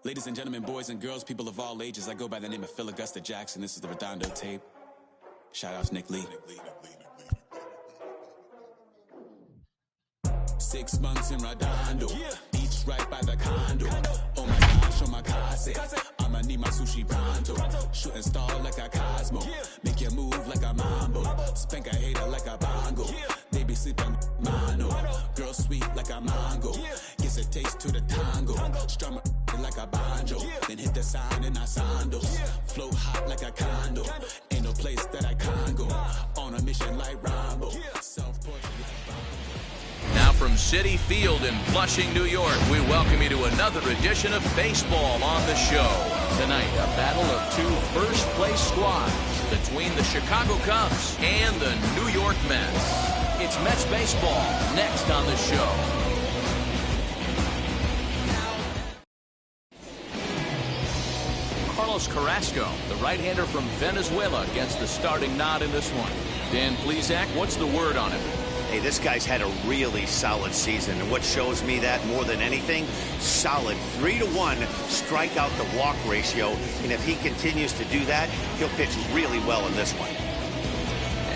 Ladies and gentlemen, boys and girls, people of all ages, I go by the name of Phil Augusta Jackson. This is the Redondo tape. Shout out to Nick Lee. 6 months in Redondo, beach right by the condo. Oh my gosh, oh my casa, I'ma need my sushi pronto. Shooting star like a Cosmo, make you move like a mambo. Spank a hater like a bongo, they be sleeping mano. Girl sweet like a mango, gets a taste to the tango. Strum like a banjo, then hit the sign in our sandals. Flow hot like a condo, ain't no place that I can't go. On a mission like Rambo, self-portrait. Now from Citi Field in Flushing, New York, we welcome you to another edition of Baseball on the Show. Tonight, a battle of two first-place squads between the Chicago Cubs and the New York Mets. It's Mets baseball next on the show. Carlos Carrasco, the right-hander from Venezuela, gets the starting nod in this one. Dan Plesac, what's the word on him? Hey, this guy's had a really solid season, and what shows me that more than anything, solid 3-to-1 strikeout to walk ratio, and if he continues to do that, he'll pitch really well in this one.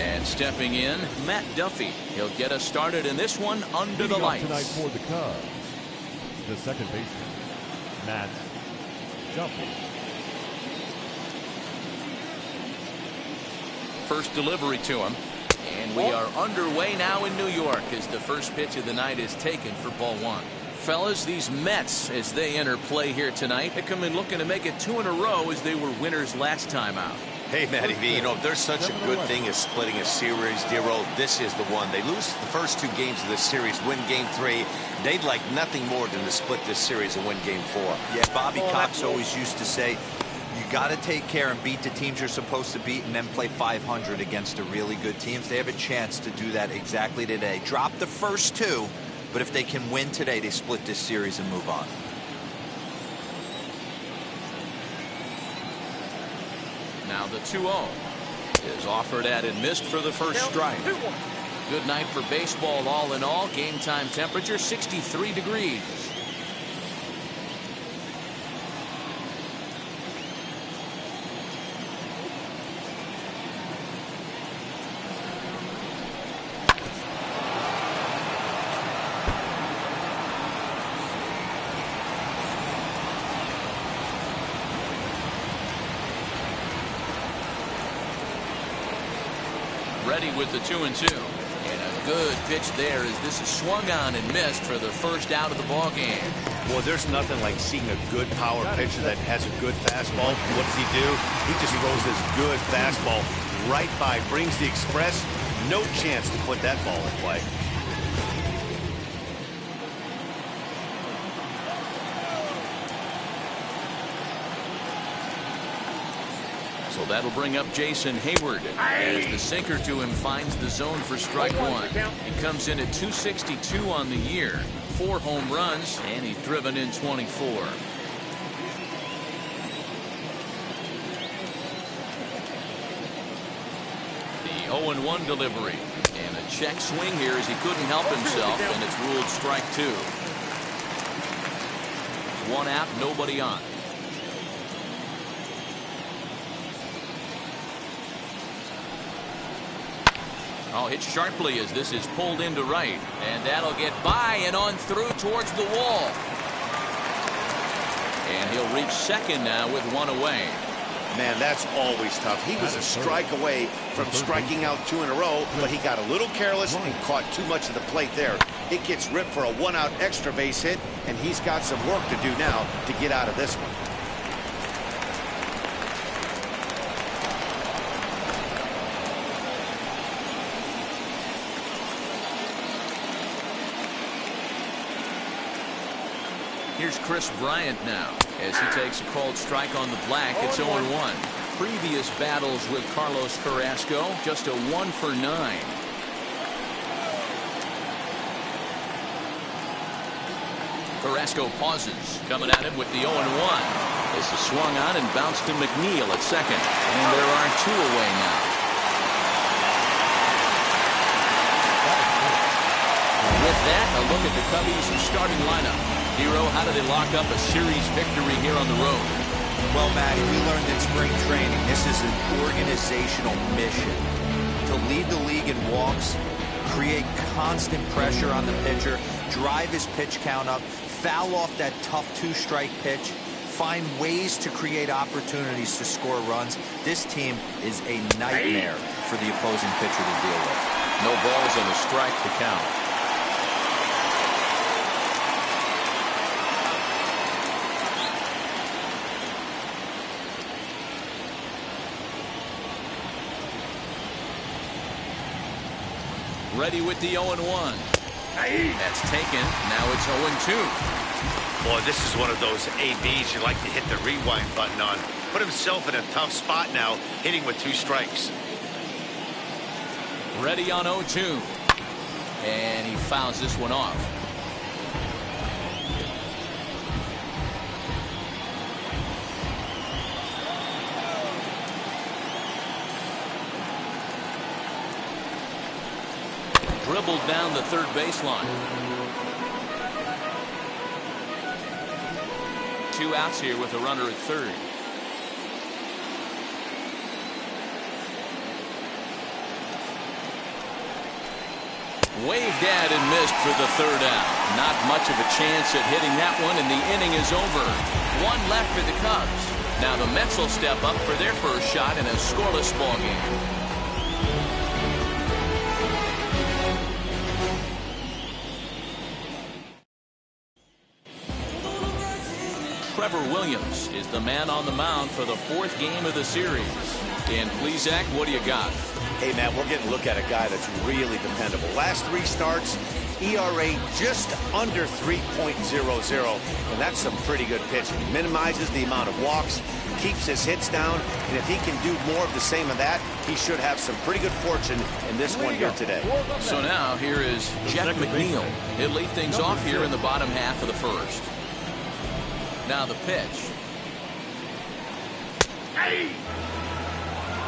And stepping in, Matt Duffy. He'll get us started in this one under the lights. Tonight for the Cubs, the second baseman, Matt Duffy. First delivery to him. And we are underway now in New York as the first pitch of the night is taken for ball one. Fellas, these Mets, as they enter play here tonight, they come in looking to make it 2 in a row as they were winners last time out. Hey, Matty V, you know, if there's such a good thing as splitting a series, Dero, this is the one. They lose the first 2 games of this series, win game 3. They'd like nothing more than to split this series and win game 4. Yeah, Bobby Cox always used to say, you got to take care and beat the teams you're supposed to beat and then play 500 against the really good teams. They have a chance to do that exactly today. Drop the first 2, but if they can win today, they split this series and move on. Now the 2-0 is offered at and missed for the first strike. Good night for baseball all in all. Game time temperature 63 degrees. Ready with the 2-2. And a good pitch there as this is swung on and missed for the first out of the ball game. Boy, there's nothing like seeing a good power pitcher that has a good fastball. What does he do? He just throws this good fastball right by, brings the express. No chance to put that ball in play. So that'll bring up Jason Hayward as the sinker to him finds the zone for strike one. He comes in at 262 on the year, 4 home runs, and he's driven in 24. The 0-1 delivery and a check swing here as he couldn't help himself, and it's ruled strike 2. 1 out, nobody on. Oh, hit sharply as this is pulled into right. And that'll get by and on through towards the wall. And he'll reach second now with 1 away. Man, that's always tough. He was a strike away from striking out 2 in a row, but he got a little careless and caught too much of the plate there. It gets ripped for a 1-out extra base hit, and he's got some work to do now to get out of this one. Here's Chris Bryant now as he takes a called strike on the black. It's 0-1. Previous battles with Carlos Carrasco, just a 1 for 9. Carrasco pauses, coming at him with the 0-1. This is swung on and bounced to McNeil at second, and there are 2 away now. With with that, a look at the Cubbies' starting lineup. Hero, how do they lock up a series victory here on the road? Well, Matty, we learned in spring training this is an organizational mission. To lead the league in walks, create constant pressure on the pitcher, drive his pitch count up, foul off that tough two-strike pitch, find ways to create opportunities to score runs. This team is a nightmare for the opposing pitcher to deal with. No balls and a strike to count. Ready with the 0-1. That's taken. Now it's 0-2. Boy, this is one of those ABs you like to hit the rewind button on. Put himself in a tough spot now, hitting with 2 strikes. Ready on 0-2. And he fouls this one off. Dribbled down the third baseline. 2 outs here with a runner at third. Waved at and missed for the third out. Not much of a chance at hitting that one, and the inning is over. 1 left for the Cubs. Now the Mets will step up for their first shot in a scoreless ball game. Trevor Williams is the man on the mound for the 4th game of the series. And please, Zach, what do you got? Hey, Matt, we're getting a look at a guy that's really dependable. Last 3 starts, ERA just under 3.00, and that's some pretty good pitching. Minimizes the amount of walks, keeps his hits down, and if he can do more of the same of that, he should have some pretty good fortune in this one here today. So now here is Jeff McNeil. He'll lead things off here in the bottom half of the first. Now the pitch.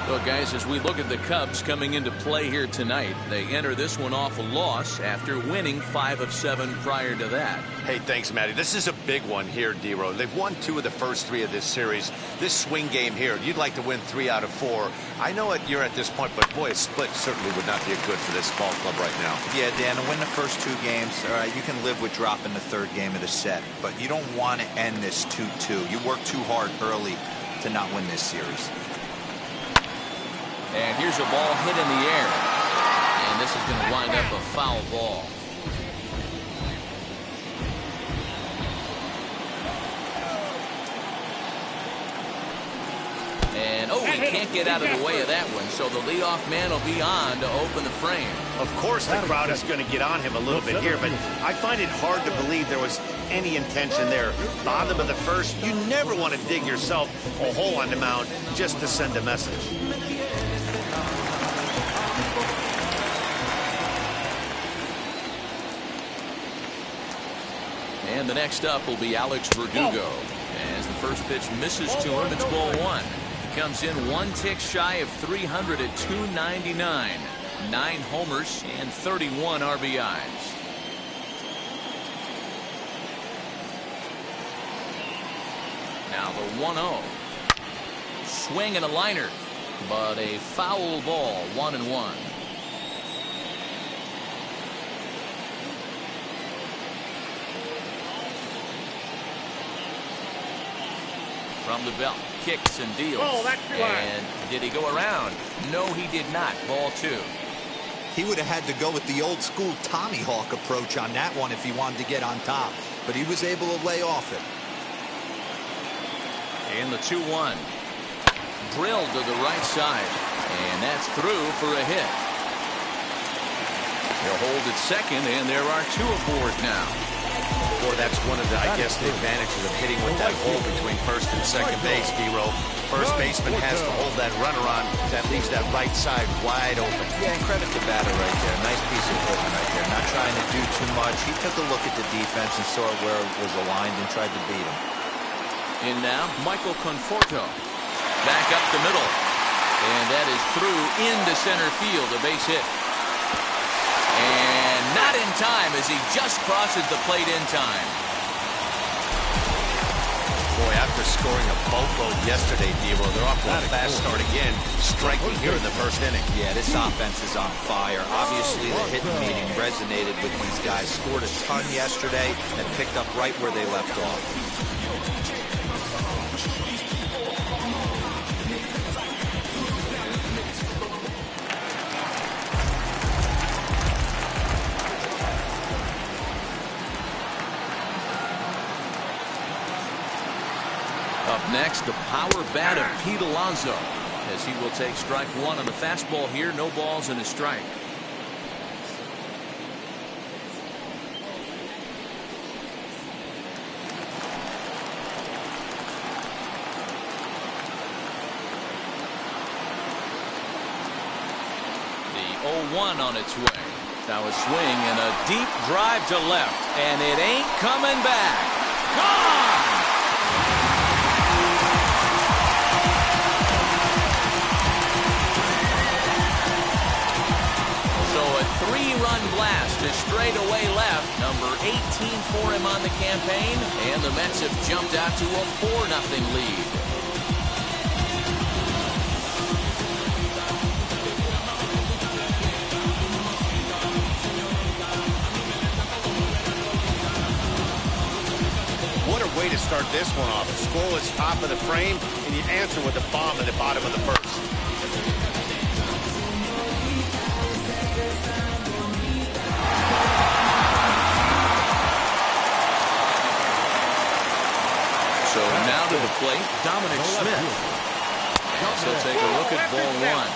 Well, guys, as we look at the Cubs coming into play here tonight, they enter this one off a loss after winning 5 of 7 prior to that. Hey, thanks, Matty. This is a big one here, D-Row. They've won 2 of the first 3 of this series. This swing game here, you'd like to win 3 out of 4. I know you're at this point, but boy, a split certainly would not be good for this ball club right now. Yeah, Dan, to win the first 2 games, all right, you can live with dropping the 3rd game of the set, but you don't want to end this 2-2. You work too hard early to not win this series. And here's a ball hit in the air. And this is going to wind up a foul ball. And, oh, he can't get out of the way of that one. So the leadoff man will be on to open the frame. Of course the crowd is going to get on him a little bit here, but I find it hard to believe there was any intention there. Bottom of the first, you never want to dig yourself a hole on the mound just to send a message. And the next up will be Alex Verdugo. As the first pitch misses to him, it's ball 1. He comes in 1 tick shy of 300 at 299. 9 homers and 31 RBIs. Now the 1-0. Swing and a liner, but a foul ball, 1-1. From the belt, kicks and deals. Oh, that's and did he go around? No, he did not. Ball 2. He would have had to go with the old school Tommy Hawk approach on that one if he wanted to get on top, but he was able to lay off it. And the 2-1. Drilled to the right side, and that's through for a hit. They'll hold at second, and there are 2 aboard now. Boy, that's one of the, I guess, the advantages of hitting with that hole between first and second base, D-Row. First baseman has to hold that runner on. That leaves that right side wide open. Yeah, and credit the batter right there. Nice piece of hitting right there. Not trying to do too much. He took a look at the defense and saw where it was aligned and tried to beat him. And now, Michael Conforto. Back up the middle. And that is through into center field. A base hit. And now not in time as he just crosses the plate in time. Boy, after scoring a boatload yesterday, Dero, they're off to a fast start again, striking here in the first inning. Yeah, this offense is on fire. Obviously, the hitting meeting resonated with these guys. Scored a ton yesterday and picked up right where they left off. Up next, the power bat of Pete Alonso, as he will take strike one on the fastball here. No balls and a strike. The 0-1 on its way. Now a swing and a deep drive to left, and it ain't coming back. Gone! Three-run blast to straightaway left, number 18 for him on the campaign, and the Mets have jumped out to a 4-0 lead. What a way to start this one off. Scoreless top of the frame, and you answer with a bomb at the bottom of the first. So now to the plate, Dominic Smith. So take a look at ball one.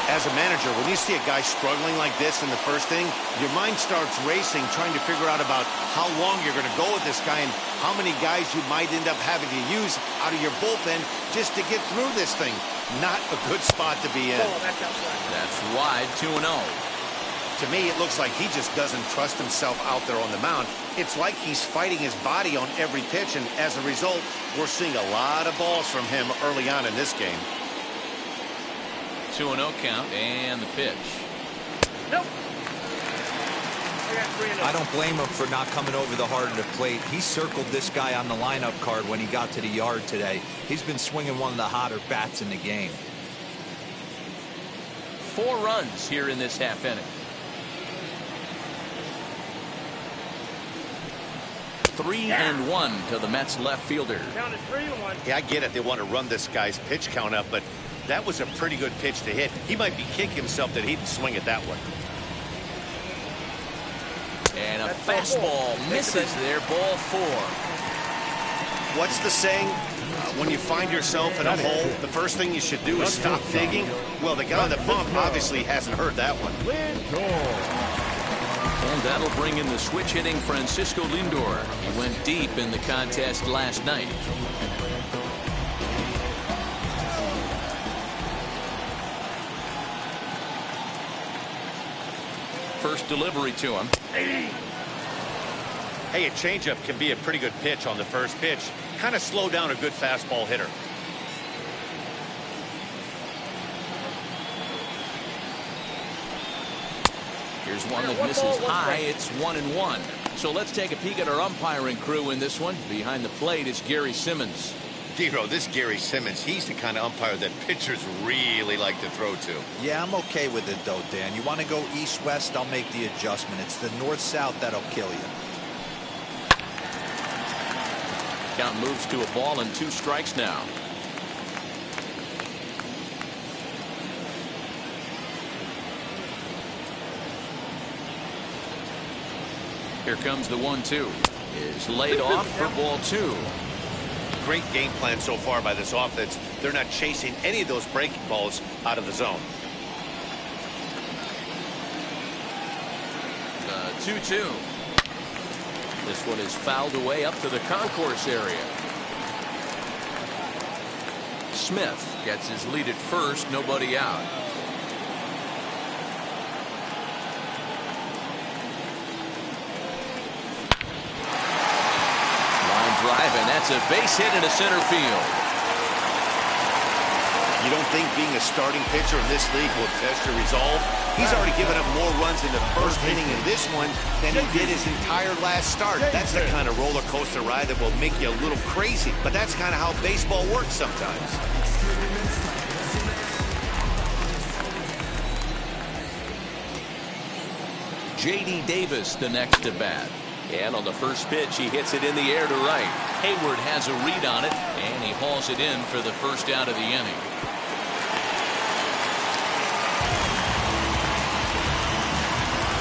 As a manager, when you see a guy struggling like this in the first inning, your mind starts racing, trying to figure out about how long you're going to go with this guy and how many guys you might end up having to use out of your bullpen just to get through this thing. Not a good spot to be in. That's wide, 2-0. To me, it looks like he just doesn't trust himself out there on the mound. It's like he's fighting his body on every pitch, and as a result, we're seeing a lot of balls from him early on in this game. 2-0 count, and the pitch. Nope. I don't blame him for not coming over the heart of the plate. He circled this guy on the lineup card when he got to the yard today. He's been swinging one of the hotter bats in the game. 4 runs here in this half inning. 3-1 to the Mets left fielder. Count is 3-1. Yeah, I get it. They want to run this guy's pitch count up, but that was a pretty good pitch to hit. He might be kicking himself that he didn't swing it that way. And a fastball misses there, ball 4. What's the saying? When you find yourself in a hole, the first thing you should do is stop digging. Well, the guy on the bump obviously hasn't heard that one. And that'll bring in the switch-hitting Francisco Lindor. He went deep in the contest last night. First delivery to him. Hey, a changeup can be a pretty good pitch on the first pitch. Kind of slow down a good fastball hitter. Here's one that misses high. It's 1-1. So let's take a peek at our umpiring crew in this one. Behind the plate is Gary Simmons. Dero, this Gary Simmons, he's the kind of umpire that pitchers really like to throw to. Yeah, I'm okay with it, though, Dan. You want to go east-west, I'll make the adjustment. It's the north-south that'll kill you. Count moves to a ball and 2 strikes now. Here comes the 1-2. Is laid off for ball 2. Great game plan so far by this offense. They're not chasing any of those breaking balls out of the zone. 2-2. This one is fouled away up to the concourse area. Smith gets his lead at first, nobody out. Line drive, and that's a base hit into center field. You don't think being a starting pitcher in this league will test your resolve? He's already given up more runs in the first inning in this one than he did his entire last start. That's the kind of roller coaster ride that will make you a little crazy. But that's kind of how baseball works sometimes. J.D. Davis, the next at bat. And on the first pitch, he hits it in the air to right. Hayward has a read on it, and he hauls it in for the first out of the inning.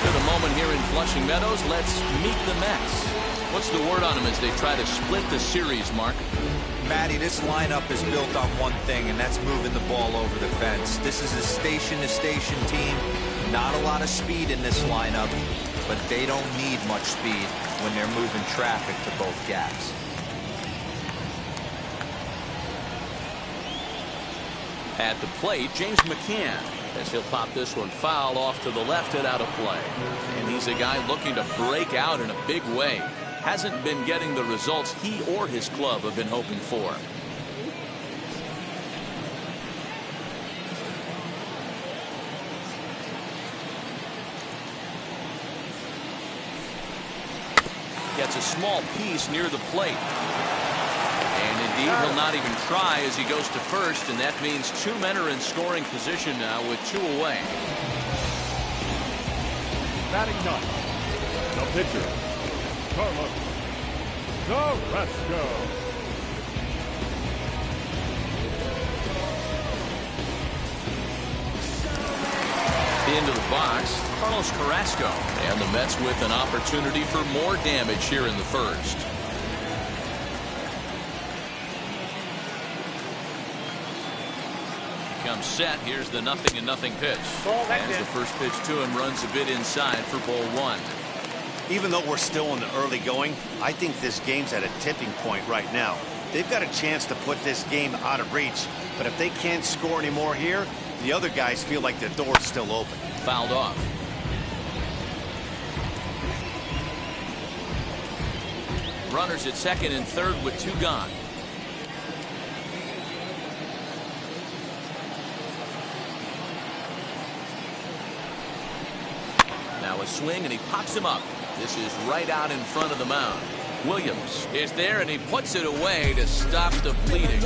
To the moment here in Flushing Meadows, let's meet the Mets. What's the word on them as they try to split the series, Mark? Matty, this lineup is built on one thing, and that's moving the ball over the fence. This is a station-to-station team. Not a lot of speed in this lineup, but they don't need much speed when they're moving traffic to both gaps. At the plate, James McCann, as he'll pop this one foul off to the left and out of play. And he's a guy looking to break out in a big way. Hasn't been getting the results he or his club have been hoping for. Gets a small piece near the plate. And indeed, he'll not even try as he goes to first, and that means two men are in scoring position now with two away. Batting ninth, the pitcher, Carlos Carrasco. Into the box, Carlos Carrasco, and the Mets with an opportunity for more damage here in the first. Comes set. Here's the 0-0 pitch. As the first pitch to him runs a bit inside for ball one. Even though we're still in the early going, I think this game's at a tipping point right now. They've got a chance to put this game out of reach, but if they can't score any more here, the other guys feel like the door's still open. Fouled off. Runners at second and third with two gone. Now a swing, and he pops him up. This is right out in front of the mound. Williams is there, and he puts it away to stop the bleeding.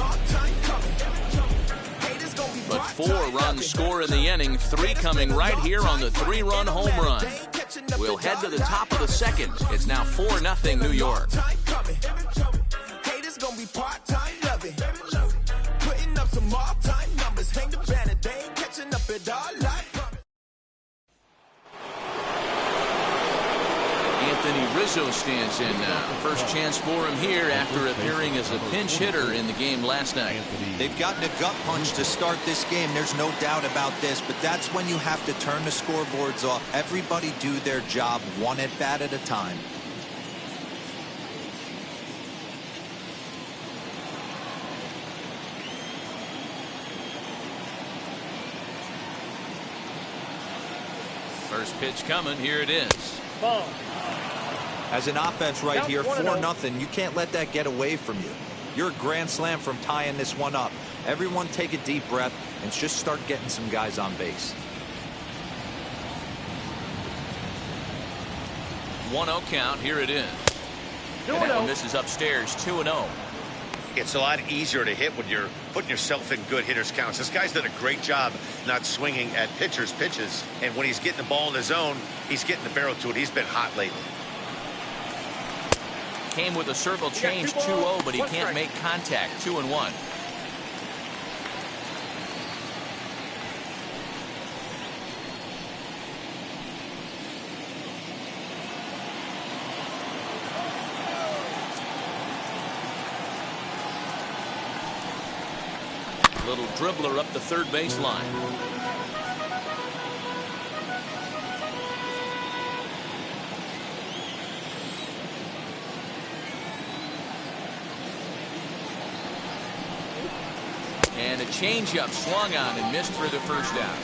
But 4 runs score in the inning, 3 coming right here on the 3-run home run. We'll head to the top of the second. It's now 4-0 New York. Haters gonna be part-time loving. Putting up some all-time numbers. Hang the banner, they ain't catching up at all. Anthony Rizzo stands in now. First chance for him here after appearing as a pinch hitter in the game last night. They've gotten a gut punch to start this game. There's no doubt about this, but that's when you have to turn the scoreboards off. Everybody do their job one at bat at a time. First pitch coming. Here it is. Ball. As an offense right here, 4-0, you can't let that get away from you. You're a grand slam from tying this one up. Everyone take a deep breath and just start getting some guys on base. 1-0 count. Here it is. And that one misses upstairs. 2-0. It's a lot easier to hit when you're putting yourself in good hitters' counts. This guy's done a great job not swinging at pitchers' pitches. And when he's getting the ball in the zone, he's getting the barrel to it. He's been hot lately. Came with a circle change 2-0, but he can't make contact. 2-1. Little dribbler up the third baseline. And a changeup swung on and missed for the first out.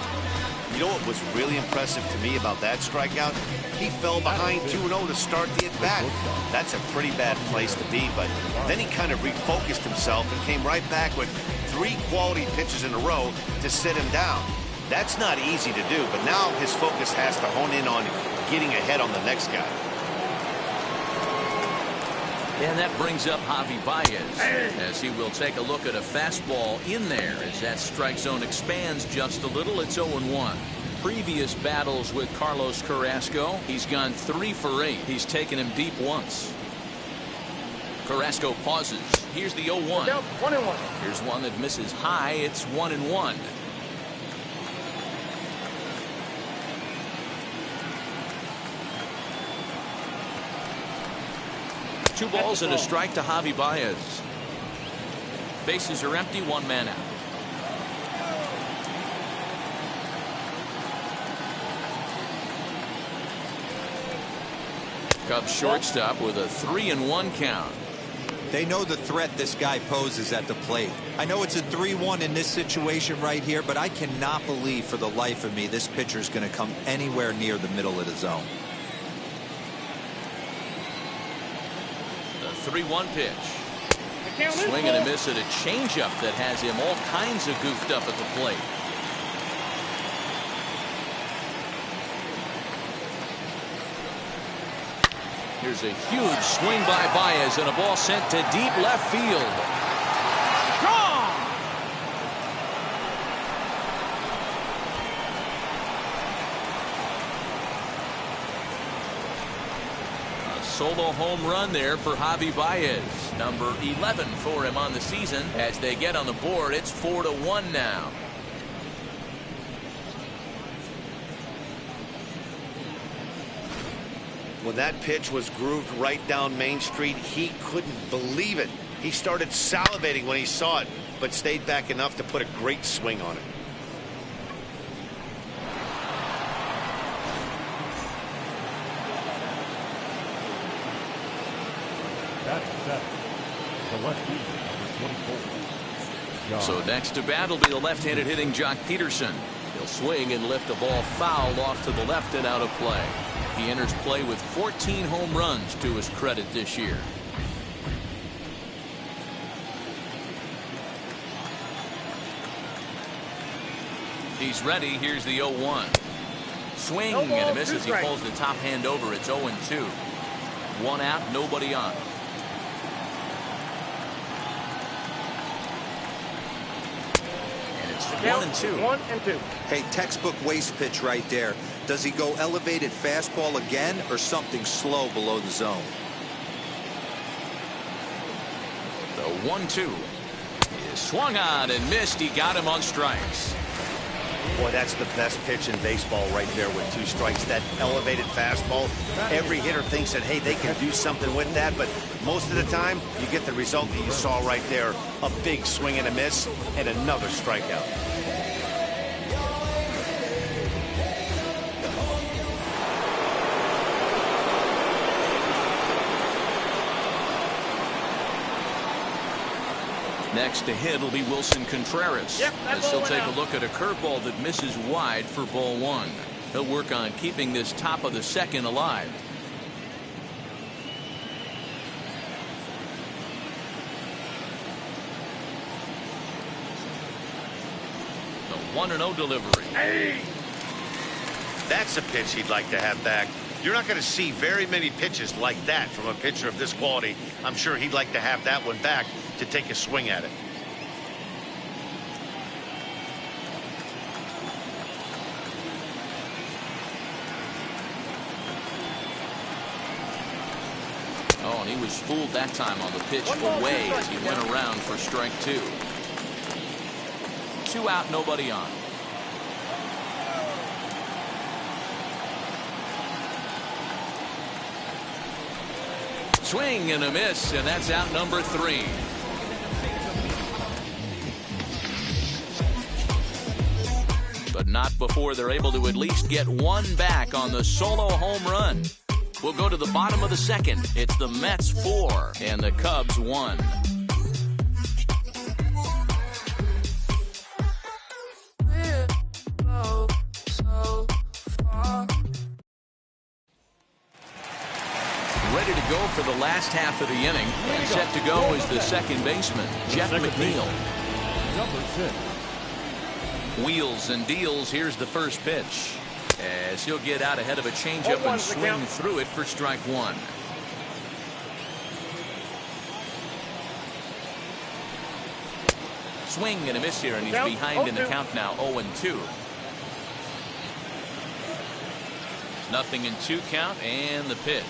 You know what was really impressive to me about that strikeout? He fell behind 2-0 to start the at-bat. That's a pretty bad place to be, but then he kind of refocused himself and came right back with 3 quality pitches in a row to sit him down. That's not easy to do, but now his focus has to hone in on getting ahead on the next guy. And that brings up Javi Baez, as he will take a look at a fastball in there as that strike zone expands just a little. It's 0-1. Previous battles with Carlos Carrasco, he's gone 3 for 8. He's taken him deep once. Carrasco pauses. Here's the 0-1. 1-1. Here's one that misses high. It's 1-1. Two balls and a strike to Javi Baez. Bases are empty, 1 man out. Cubs shortstop with a 3-1 count. They know the threat this guy poses at the plate. I know it's a 3-1 in this situation right here, but I cannot believe for the life of me this pitcher is going to come anywhere near the middle of the zone. 3-1 pitch. Swing and a miss at a changeup that has him all kinds of goofed up at the plate. Here's a huge swing by Baez and a ball sent to deep left field. Gone! Solo home run there for Javi Baez. Number 11 for him on the season. As they get on the board, it's 4-1 now. When that pitch was grooved right down Main Street, he couldn't believe it. He started salivating when he saw it, but stayed back enough to put a great swing on it. The lefty, number 24. So next to bat will be the left-handed hitting Jock Peterson. He'll swing and lift a ball foul off to the left and out of play. He enters play with 14 home runs to his credit this year. He's ready. Here's the 0-1. Swing and a miss as he pulls the top hand over. It's 0-2. 1 out, nobody on. And it's 1-2. 1-2. Hey, textbook waste pitch right there. Does he go elevated fastball again or something slow below the zone? The 1-2 is swung on and missed. He got him on strikes. Boy, that's the best pitch in baseball right there with 2 strikes. That elevated fastball. Every hitter thinks that, hey, they can do something with that, but most of the time, you get the result that you saw right there. A big swing and a miss and another strikeout. Next to hit will be Wilson Contreras. As he'll take a look at a curveball that misses wide for ball 1. He'll work on keeping this top of the second alive. The 1-0 delivery. Hey! That's a pitch he'd like to have back. You're not going to see very many pitches like that from a pitcher of this quality. I'm sure he'd like to have that one back to take a swing at it. Oh, and he was fooled that time on the pitch away as he went around for strike 2. 2 out, nobody on. Swing and a miss, and that's out number 3. But not before they're able to at least get 1 back on the solo home run. We'll go to the bottom of the second. It's the Mets 4 and the Cubs 1. Ready to go for the last half of the inning. And set to go is the second baseman, Jeff McNeil. number 6. Wheels and deals. Here's the first pitch. As he'll get out ahead of a changeup and swing through it for strike one. Swing and a miss here, and he's behind in the count now, 0-2. Nothing in 2 count, and the pitch.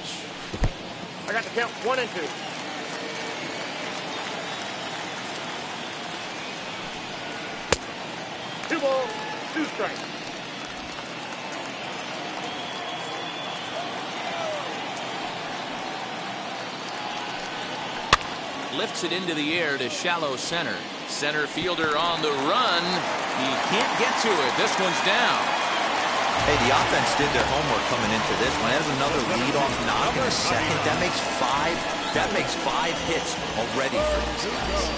I got the count 1-2. Two balls, 2 strikes. Lifts it into the air to shallow center. Center fielder on the run. He can't get to it. This one's down. Hey, the offense did their homework coming into this one. There's another leadoff knock in the second. That makes 5 hits already for these guys.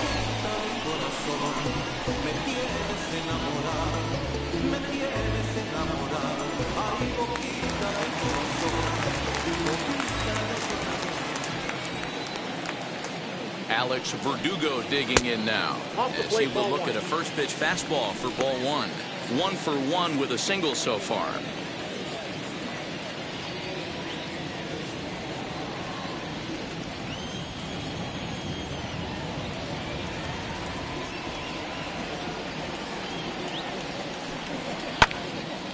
Alex Verdugo digging in now as he will look at a first pitch fastball for ball 1. 1 for 1 with a single so far.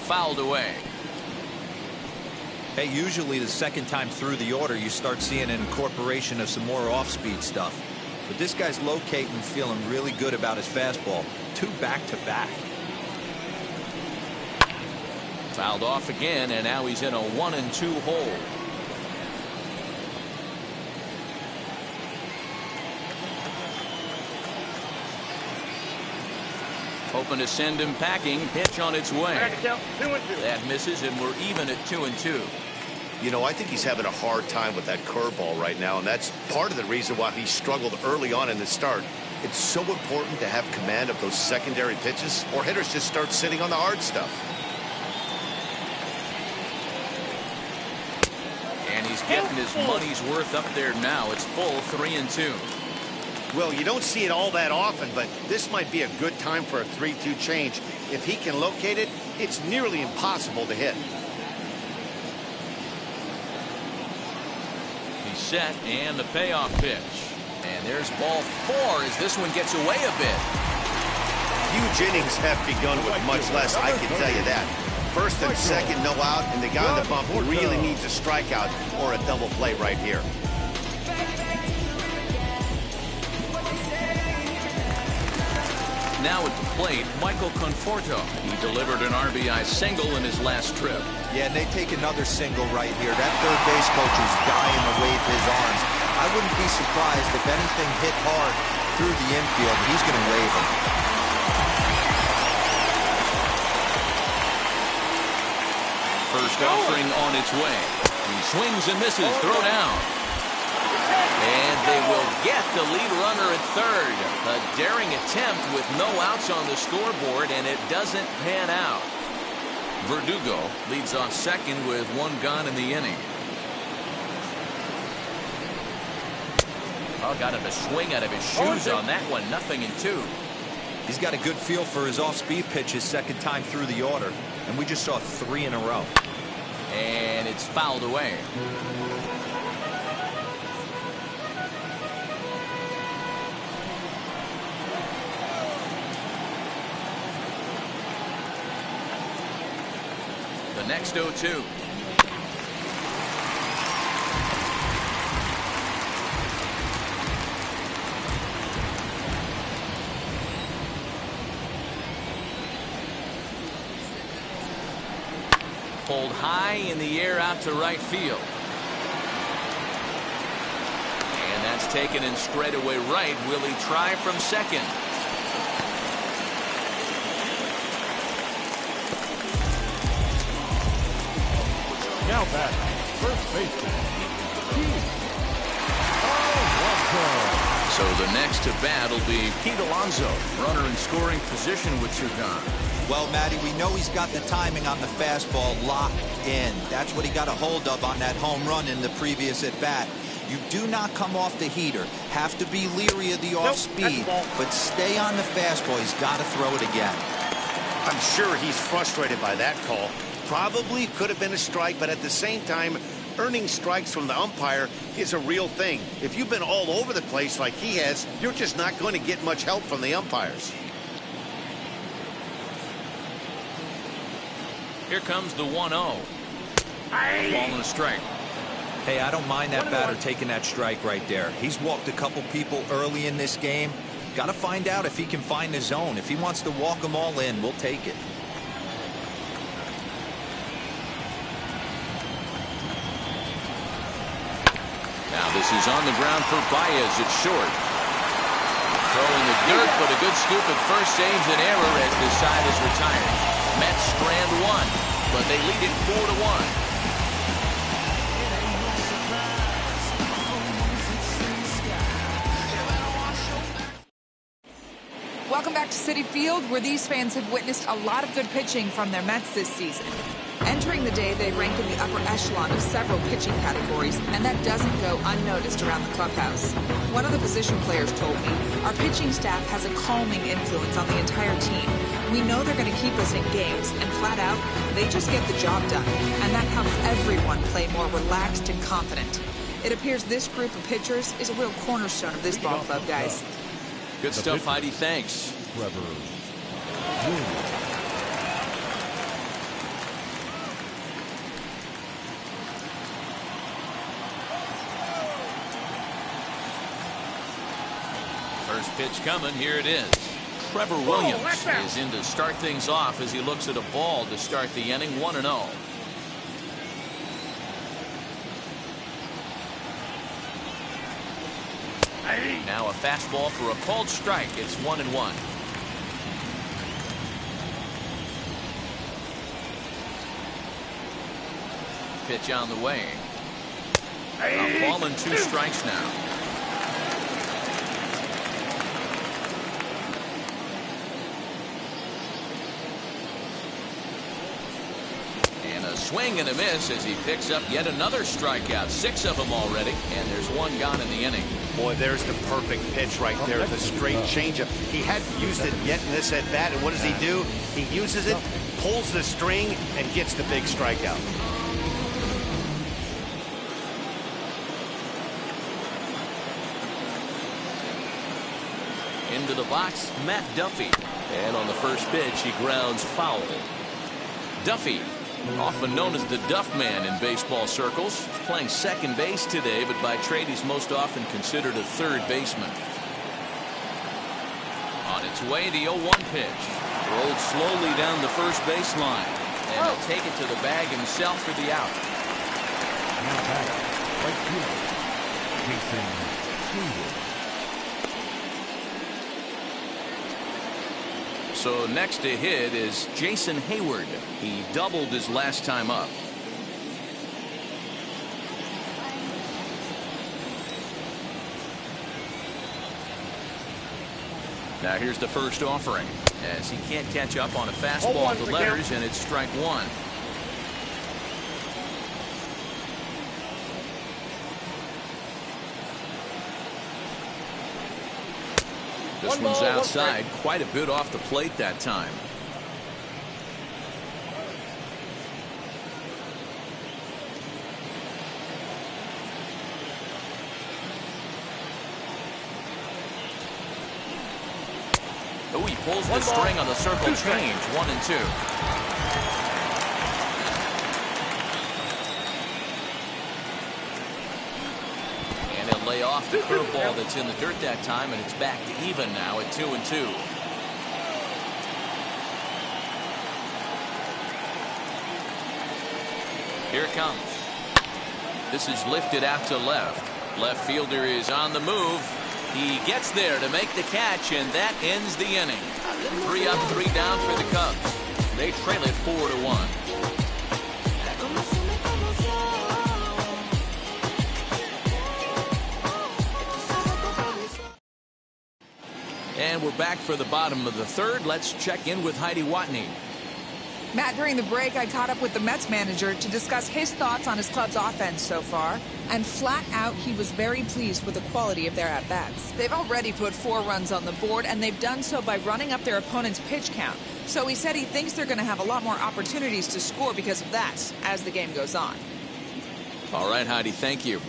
Fouled away. Hey, usually the second time through the order you start seeing an incorporation of some more off-speed stuff. But this guy's locating and feeling really good about his fastball. 2 back-to-back. Fouled off again, and now he's in a 1-2 hole. Hoping to send him packing. Pitch on its way. That misses, and we're even at 2-2. You know, I think he's having a hard time with that curveball right now, and that's part of the reason why he struggled early on in the start. It's so important to have command of those secondary pitches, or hitters just start sitting on the hard stuff. And he's getting his money's worth up there now. It's full 3-2. Well, you don't see it all that often, but this might be a good time for a 3-2 change. If he can locate it, it's nearly impossible to hit. He's set, and the payoff pitch. And there's ball 4 as this one gets away a bit. Huge innings have begun with much less, I can tell you that. First and second, no out, and the guy on the bump really needs a strikeout or a double play right here. Now at the plate, Michael Conforto. He delivered an RBI single in his last trip. Yeah, and they take another single right here. That third base coach is dying to wave his arms. I wouldn't be surprised if anything hit hard through the infield. He's going to wave him. First offering on its way. He swings and misses. Throw down. And they will get the lead runner at third. A daring attempt with no outs on the scoreboard, and it doesn't pan out. Verdugo leads off second with 1 gone in the inning. Oh, got him a swing out of his shoes on that one. 0-2. He's got a good feel for his off-speed pitch his second time through the order, and we just saw 3 in a row. And it's fouled away. The next 0-2. Pulled high in the air out to right field. And that's taken in straightaway right. Will he try from second? Now back, first baseman. So the next to bat will be Pete Alonso, runner in scoring position with 2 gone. Well, Matty, we know he's got the timing on the fastball locked in. That's what he got a hold of on that home run in the previous at-bat. You do not come off the heater. Have to be leery of the off speed, but stay on the fastball. He's got to throw it again. I'm sure he's frustrated by that call. Probably could have been a strike, but at the same time, earning strikes from the umpire is a real thing. If you've been all over the place like he has, you're just not going to get much help from the umpires. Here comes the 1-0. Ball and a strike. Hey, I don't mind that batter taking that strike right there. He's walked a couple people early in this game. Got to find out if he can find the zone. If he wants to walk them all in, we'll take it. Now this is on the ground for Baez. It's short. Throwing the dirt, but a good scoop at first saves an error as the side is retired. Mets strand one, but they lead it 4-1. Welcome back to Citi Field, where these fans have witnessed a lot of good pitching from their Mets this season. Entering the day, they rank in the upper echelon of several pitching categories, and that doesn't go unnoticed around the clubhouse. One of the position players told me, our pitching staff has a calming influence on the entire team. We know they're going to keep us in games, and flat out, they just get the job done. And that helps everyone play more relaxed and confident. It appears this group of pitchers is a real cornerstone of this ball club, guys. Good stuff, Heidi. Thanks. Trevor. First pitch coming. Here it is. Trevor Williams is in to start things off as he looks at a ball to start the inning. 1-0. Now a fastball for a called strike. It's 1-1. Pitch on the way. A ball and 2 strikes now. And a swing and a miss as he picks up yet another strikeout. 6 of them already, and there's 1 gone in the inning. Boy, there's the perfect pitch right there, the straight changeup. He hadn't used it yet in this at-bat, and what does he do? He uses it, pulls the string, and gets the big strikeout. Into the box, Matt Duffy. And on the first pitch, he grounds foul. Duffy, often known as the Duff Man in baseball circles, he's playing second base today, but by trade he's most often considered a third baseman. On its way, the 0-1 pitch. Rolled slowly down the first baseline. And he'll take it to the bag himself for the out. Now back, right field. Jason. So next to hit is Jason Hayward. He doubled his last time up. Now here's the first offering as he can't catch up on a fastball to letters, and it's strike 1. This one's outside, quite a bit off the plate that time. Oh, he pulls the string on the circle change. 1-2. Lay off the curveball that's in the dirt that time, and it's back to even now at 2-2. Here it comes. This is lifted out to left. Left fielder is on the move. He gets there to make the catch, and that ends the inning. 3 up, 3 down for the Cubs. They trail it 4-1. And we're back for the bottom of the third. Let's check in with Heidi Watney. Matt, during the break, I caught up with the Mets manager to discuss his thoughts on his club's offense so far. And flat out, he was very pleased with the quality of their at-bats. They've already put 4 runs on the board, and they've done so by running up their opponent's pitch count. So he said he thinks they're going to have a lot more opportunities to score because of that as the game goes on. All right, Heidi, thank you.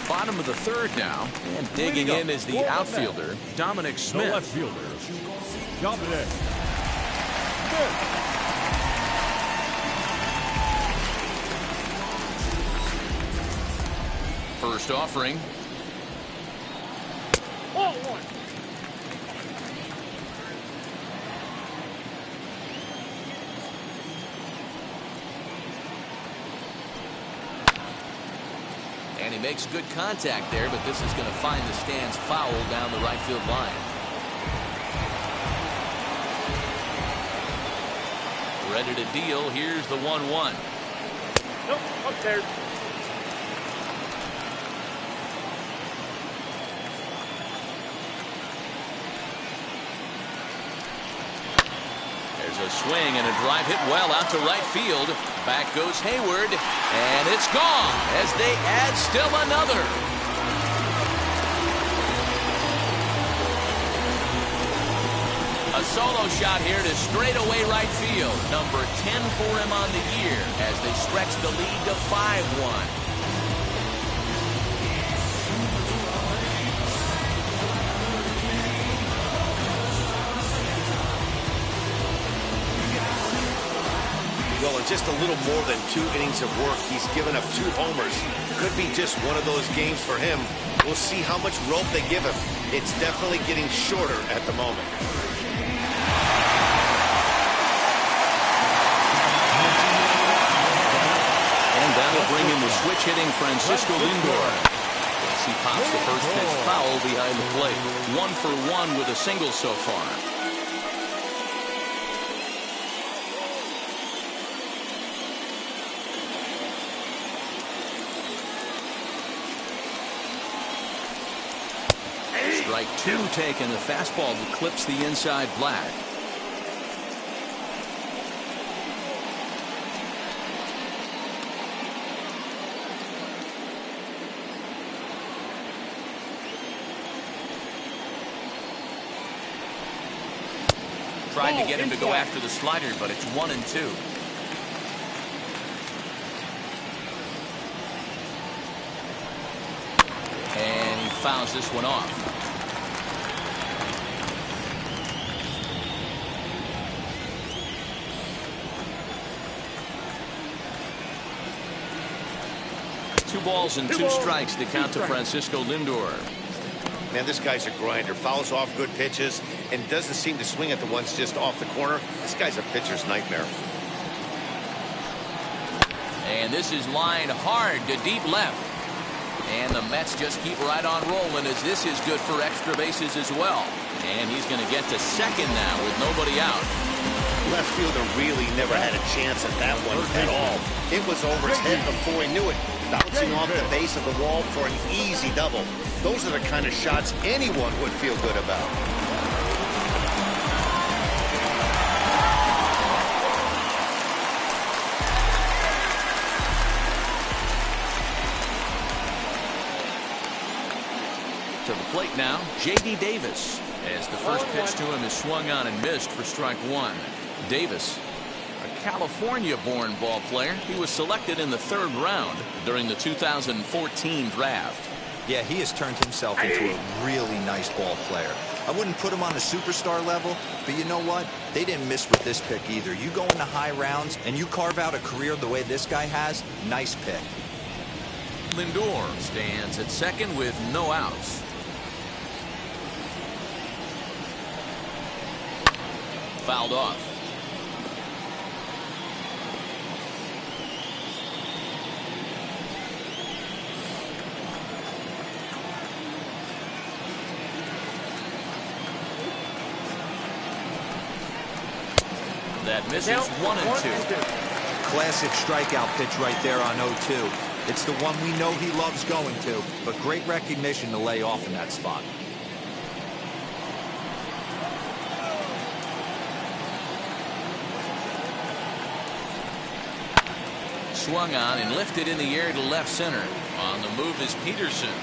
Bottom of the third now, and digging in is the outfielder, Dominic Smith. The left fielder, Dominic Smith. First offering. Ball 1. And he makes good contact there, but this is going to find the stands foul down the right field line. Ready to deal. Here's the 1-1. Nope, upstairs. There's a swing and a drive hit well out to right field. Back goes Hayward, and it's gone as they add still another. A solo shot here to straightaway right field. Number 10 for him on the year as they stretch the lead to 5-1. Well, in just a little more than 2 innings of work, he's given up 2 homers. Could be just one of those games for him. We'll see how much rope they give him. It's definitely getting shorter at the moment. And that'll bring in the switch-hitting Francisco Lindor. As he pops the first pitch foul behind the plate. 1 for 1 with a single so far. Strike 2 taken. The fastball that clips the inside black. Tried to get him to go after the slider, but it's 1-2. And he fouls this one off. Two balls and 2 strikes to count to Francisco Lindor. Man, this guy's a grinder. Fouls off good pitches and doesn't seem to swing at the ones just off the corner. This guy's a pitcher's nightmare. And this is lined hard to deep left. And the Mets just keep right on rolling as this is good for extra bases as well. And he's going to get to second now with nobody out. Left fielder really never had a chance at that one at all. It was over his head before he knew it. Bouncing off the base of the wall for an easy double. Those are the kind of shots anyone would feel good about. To the plate now, J.D. Davis, as the first pitch to him is swung on and missed for strike 1. Davis, a California-born ball player. He was selected in the 3rd round during the 2014 draft. Yeah, he has turned himself into a really nice ball player. I wouldn't put him on a superstar level, but you know what? They didn't miss with this pick either. You go into high rounds and you carve out a career the way this guy has, nice pick. Lindor stands at second with no outs. Fouled off. That misses 1-2. Classic strikeout pitch right there on 0-2. It's the one we know he loves going to, but great recognition to lay off in that spot. swung on and lifted in the air to left center. On the move is Peterson.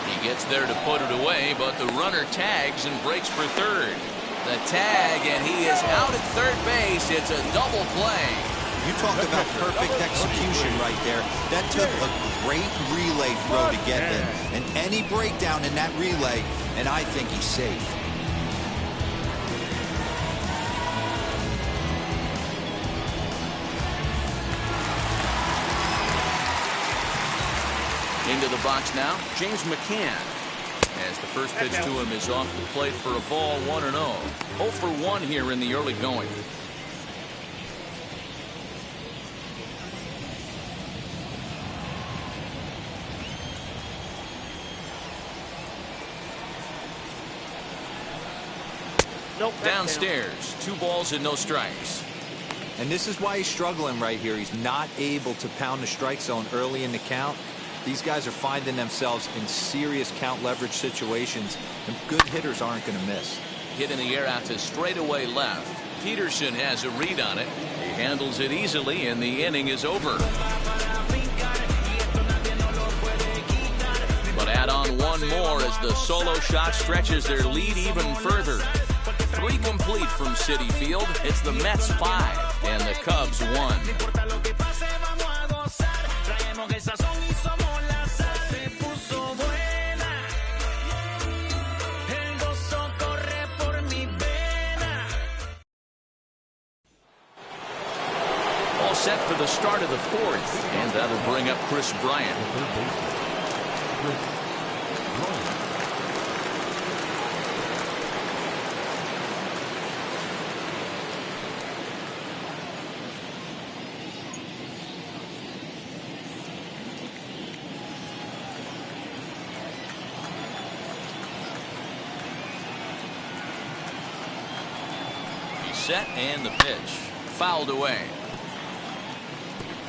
He gets there to put it away, but the runner tags and breaks for third. The tag, and he is out at third base. It's a double play. You talk about perfect execution right there. That took a great relay throw to get him. And any breakdown in that relay, and I think he's safe. Into the box now, James McCann. As the first pitch to him is off the plate for a ball, 1-0. 0 for 1 here in the early going. Nope, Downstairs, 2 balls and no strikes. And this is why he's struggling right here. He's not able to pound the strike zone early in the count. These guys are finding themselves in serious count leverage situations, and good hitters aren't going to miss. Hit in the air out to straightaway left. Peterson has a read on it. He handles it easily, and the inning is over. But add on one more as the solo shot stretches their lead even further. 3 complete from Citi Field. It's the Mets 5 and the Cubs 1. All set for the start of the 4th, and that'll bring up Chris Bryant. Set and the pitch fouled away.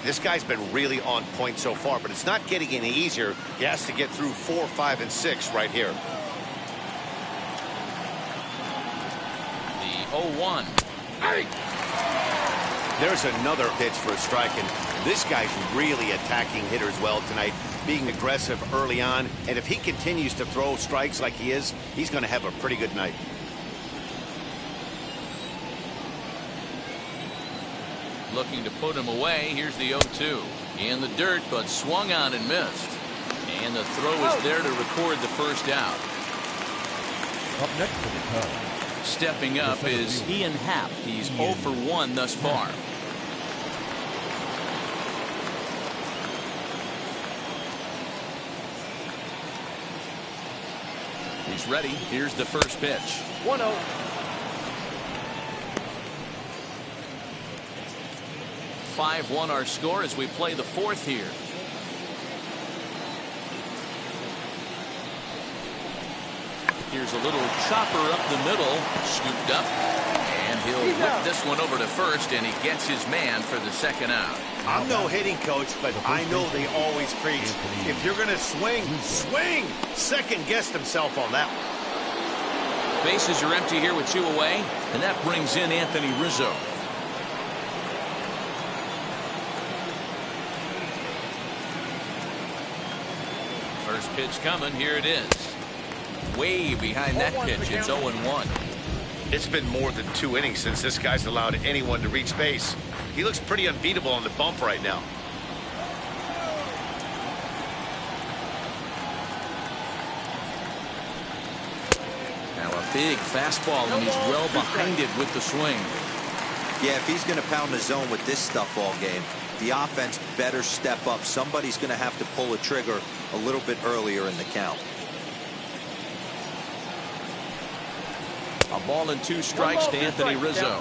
This guy's been really on point so far, but it's not getting any easier. He has to get through 4, 5, and 6 right here. The 0-1. There's another pitch for a strike, and this guy's really attacking hitters well tonight, being aggressive early on, and if he continues to throw strikes like he is, he's going to have a pretty good night. Looking to put him away. Here's the 0-2. In the dirt, but swung on and missed. And the throw is there to record the first out. Up next to the Cubs. Stepping up is Ian Happ. He's 0 for 1 thus far. He's ready. Here's the first pitch. 1-0. 5-1 our score as we play the 4th here. Here's a little chopper up the middle, scooped up, and he'll whip this one over to first, and he gets his man for the second out. I'm no hitting coach, but I know they always preach, if you're going to swing, swing! Second guessed himself on that one. Bases are empty here with 2 away, and that brings in Anthony Rizzo. First pitch coming. Here it is. Way behind that pitch. It's 0-1. It's been more than 2 innings since this guy's allowed anyone to reach base. He looks pretty unbeatable on the bump right now. Now a big fastball, and he's well behind it with the swing. Yeah, if he's going to pound the zone with this stuff all game, the offense better step up. Somebody's going to have to pull a trigger a little bit earlier in the count. A ball and 2 strikes to Anthony Rizzo.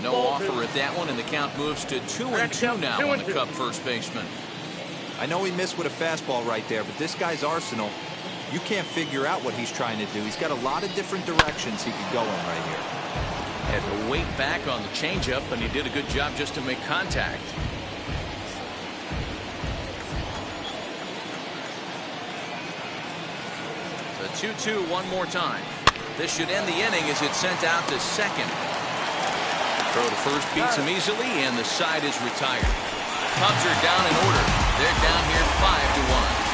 No offer at that one, and the count moves to 2-2 now on the Cub first baseman. I know he missed with a fastball right there, but this guy's arsenal, you can't figure out what he's trying to do. He's got a lot of different directions he could go in right here. Had to wait back on the changeup, and he did a good job just to make contact. The 2-2 one more time. This should end the inning as it's sent out to second. Throw to first beats him easily, and the side is retired. Cubs are down in order. They're down here 5-1.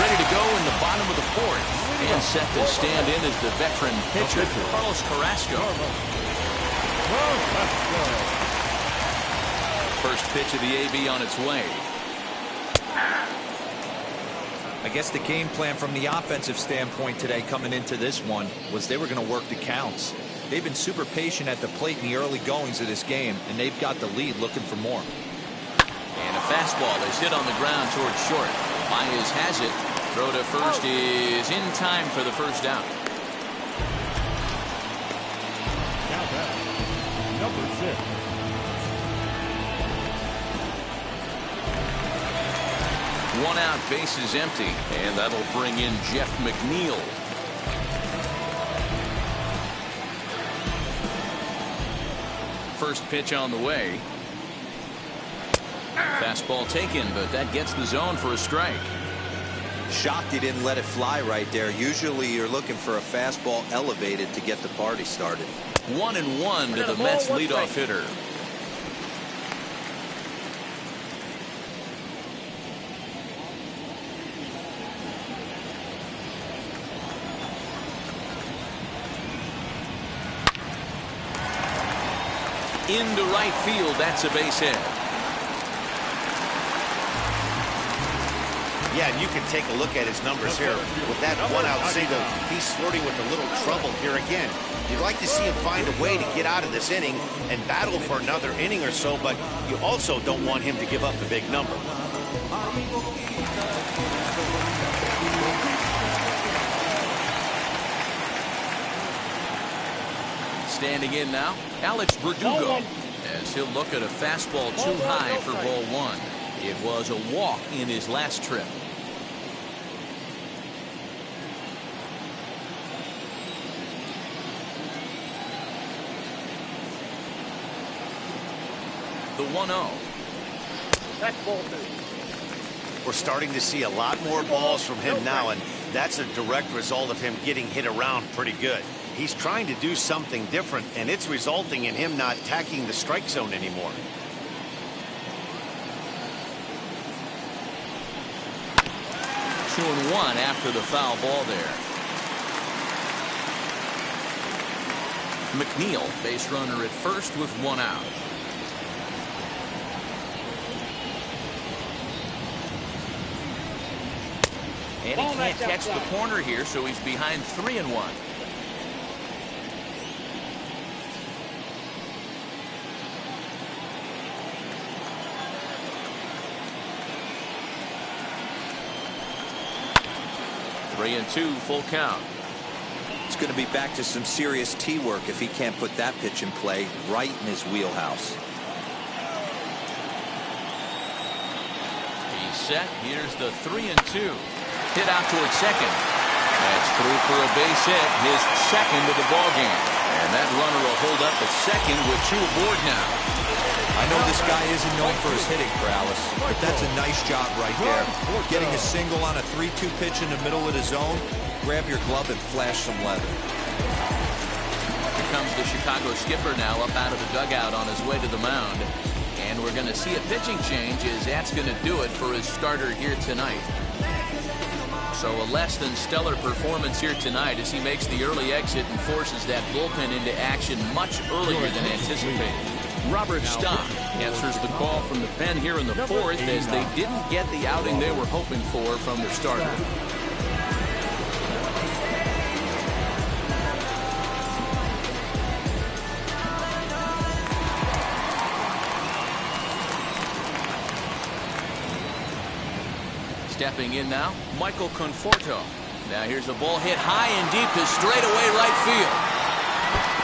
Ready to go in the bottom of the fourth. And set to stand in as the veteran pitcher, Carlos Carrasco. First pitch of the AB on its way. I guess the game plan from the offensive standpoint today coming into this one was they were going to work the counts. They've been super patient at the plate in the early goings of this game, and they've got the lead looking for more. And a fastball is hit on the ground towards short. Baez has it. Throw to first is in time for the first out. Now back, number 6. One out, bases empty, and that'll bring in Jeff McNeil. First pitch on the way. Fastball taken, but that gets the zone for a strike. Shocked he didn't let it fly right there. Usually you're looking for a fastball elevated to get the party started. 1-1 to the Mets leadoff hitter. Into right field, that's a base hit. Yeah, and you can take a look at his numbers here. With that one-out single, he's flirting with a little trouble here again. You'd like to see him find a way to get out of this inning and battle for another inning or so, but you also don't want him to give up the big number. Standing in now, Alex Verdugo, as he'll look at a fastball too high for ball one. It was a walk in his last trip. The 1-0. That's ball 2. We're starting to see a lot more balls from him now, and that's a direct result of him getting hit around pretty good. He's trying to do something different, and it's resulting in him not attacking the strike zone anymore. Two and one after the foul ball there. McNeil, base runner at first with one out. And he can't catch the corner here, so he's behind 3-1. Three and two, full count. It's going to be back to some serious tee work if he can't put that pitch in play right in his wheelhouse. He's set. Here's the 3-2. Hit out towards second. That's through for a base hit, his second of the ball game. And that runner will hold up at second with two aboard now. I know this guy isn't known for his hitting prowess, but that's a nice job right there. Getting a single on a 3-2 pitch in the middle of the zone. Grab your glove and flash some leather. Here comes the Chicago skipper now up out of the dugout on his way to the mound. And we're going to see a pitching change as that's going to do it for his starter here tonight. So a less than stellar performance here tonight as he makes the early exit and forces that bullpen into action much earlier than anticipated. Robert Stock answers the call from the pen here in the fourth as they didn't get the outing they were hoping for from their starter. Stepping in now, Michael Conforto. Now here's a ball hit high and deep to straightaway right field.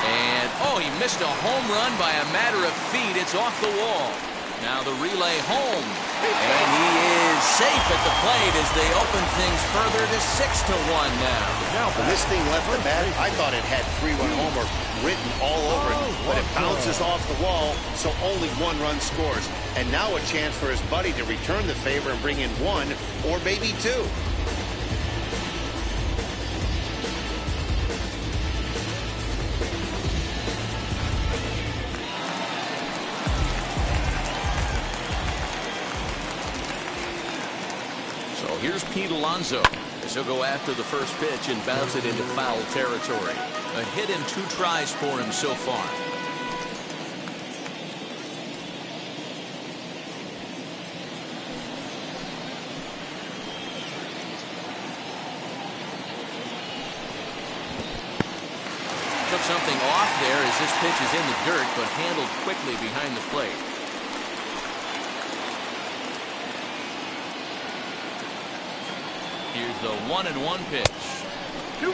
And, oh, he missed a home run by a matter of feet. It's off the wall. Now the relay home. And he is safe at the plate as they open things further to 6-1 now. When this thing left the bat, I thought it had 3-run homer written all over it, but it bounces off the wall, so only 1 run scores. And now a chance for his buddy to return the favor and bring in 1 or maybe 2. Here's Pete Alonso as he'll go after the first pitch and bounce it into foul territory. A hit in 2 tries for him so far. Took something off there as this pitch is in the dirt, but handled quickly behind the plate. Here's the 1-1 pitch.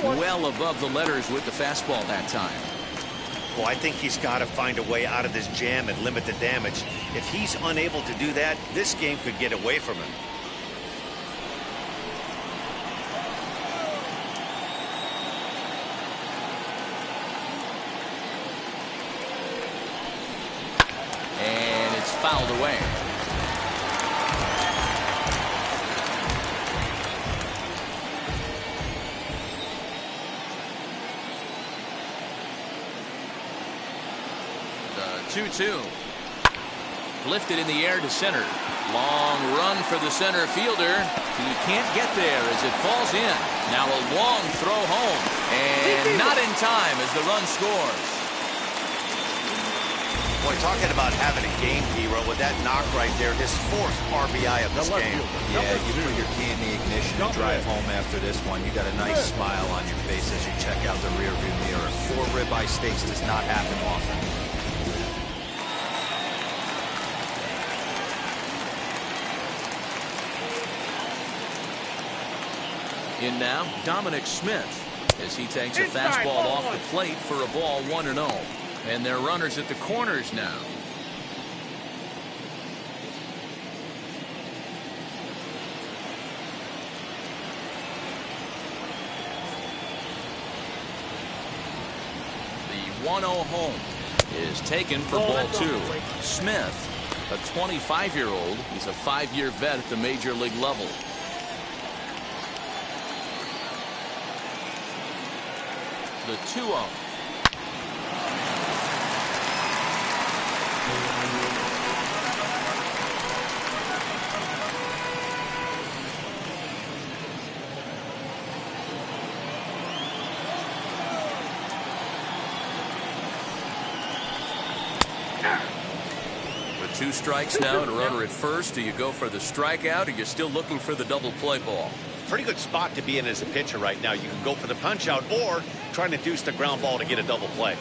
Well above the letters with the fastball that time. Well, I think he's got to find a way out of this jam and limit the damage. If he's unable to do that, this game could get away from him. And it's fouled away. The 2-2. Lifted in the air to center. Long run for the center fielder. He can't get there as it falls in. Now a long throw home. And not in time as the run scores. Boy, talking about having a game hero with that knock right there, his 4th RBI of this game. Yeah, you put your key in the ignition and drive home after this one. You got a nice smile on your face as you check out the rearview mirror. 4 ribeye steaks does not happen often. In now, Dominic Smith as he takes a fastball off the plate for a ball 1-0. And they're runners at the corners now. The 1-0 home is taken for ball 2. Smith, a 25-year-old. He's a 5-year vet at the major league level. The 2-0. With 2 strikes now and a runner at first, do you go for the strikeout or you're still looking for the double play ball? Pretty good spot to be in as a pitcher right now. You can go for the punch out or try to deuce the ground ball to get a double play.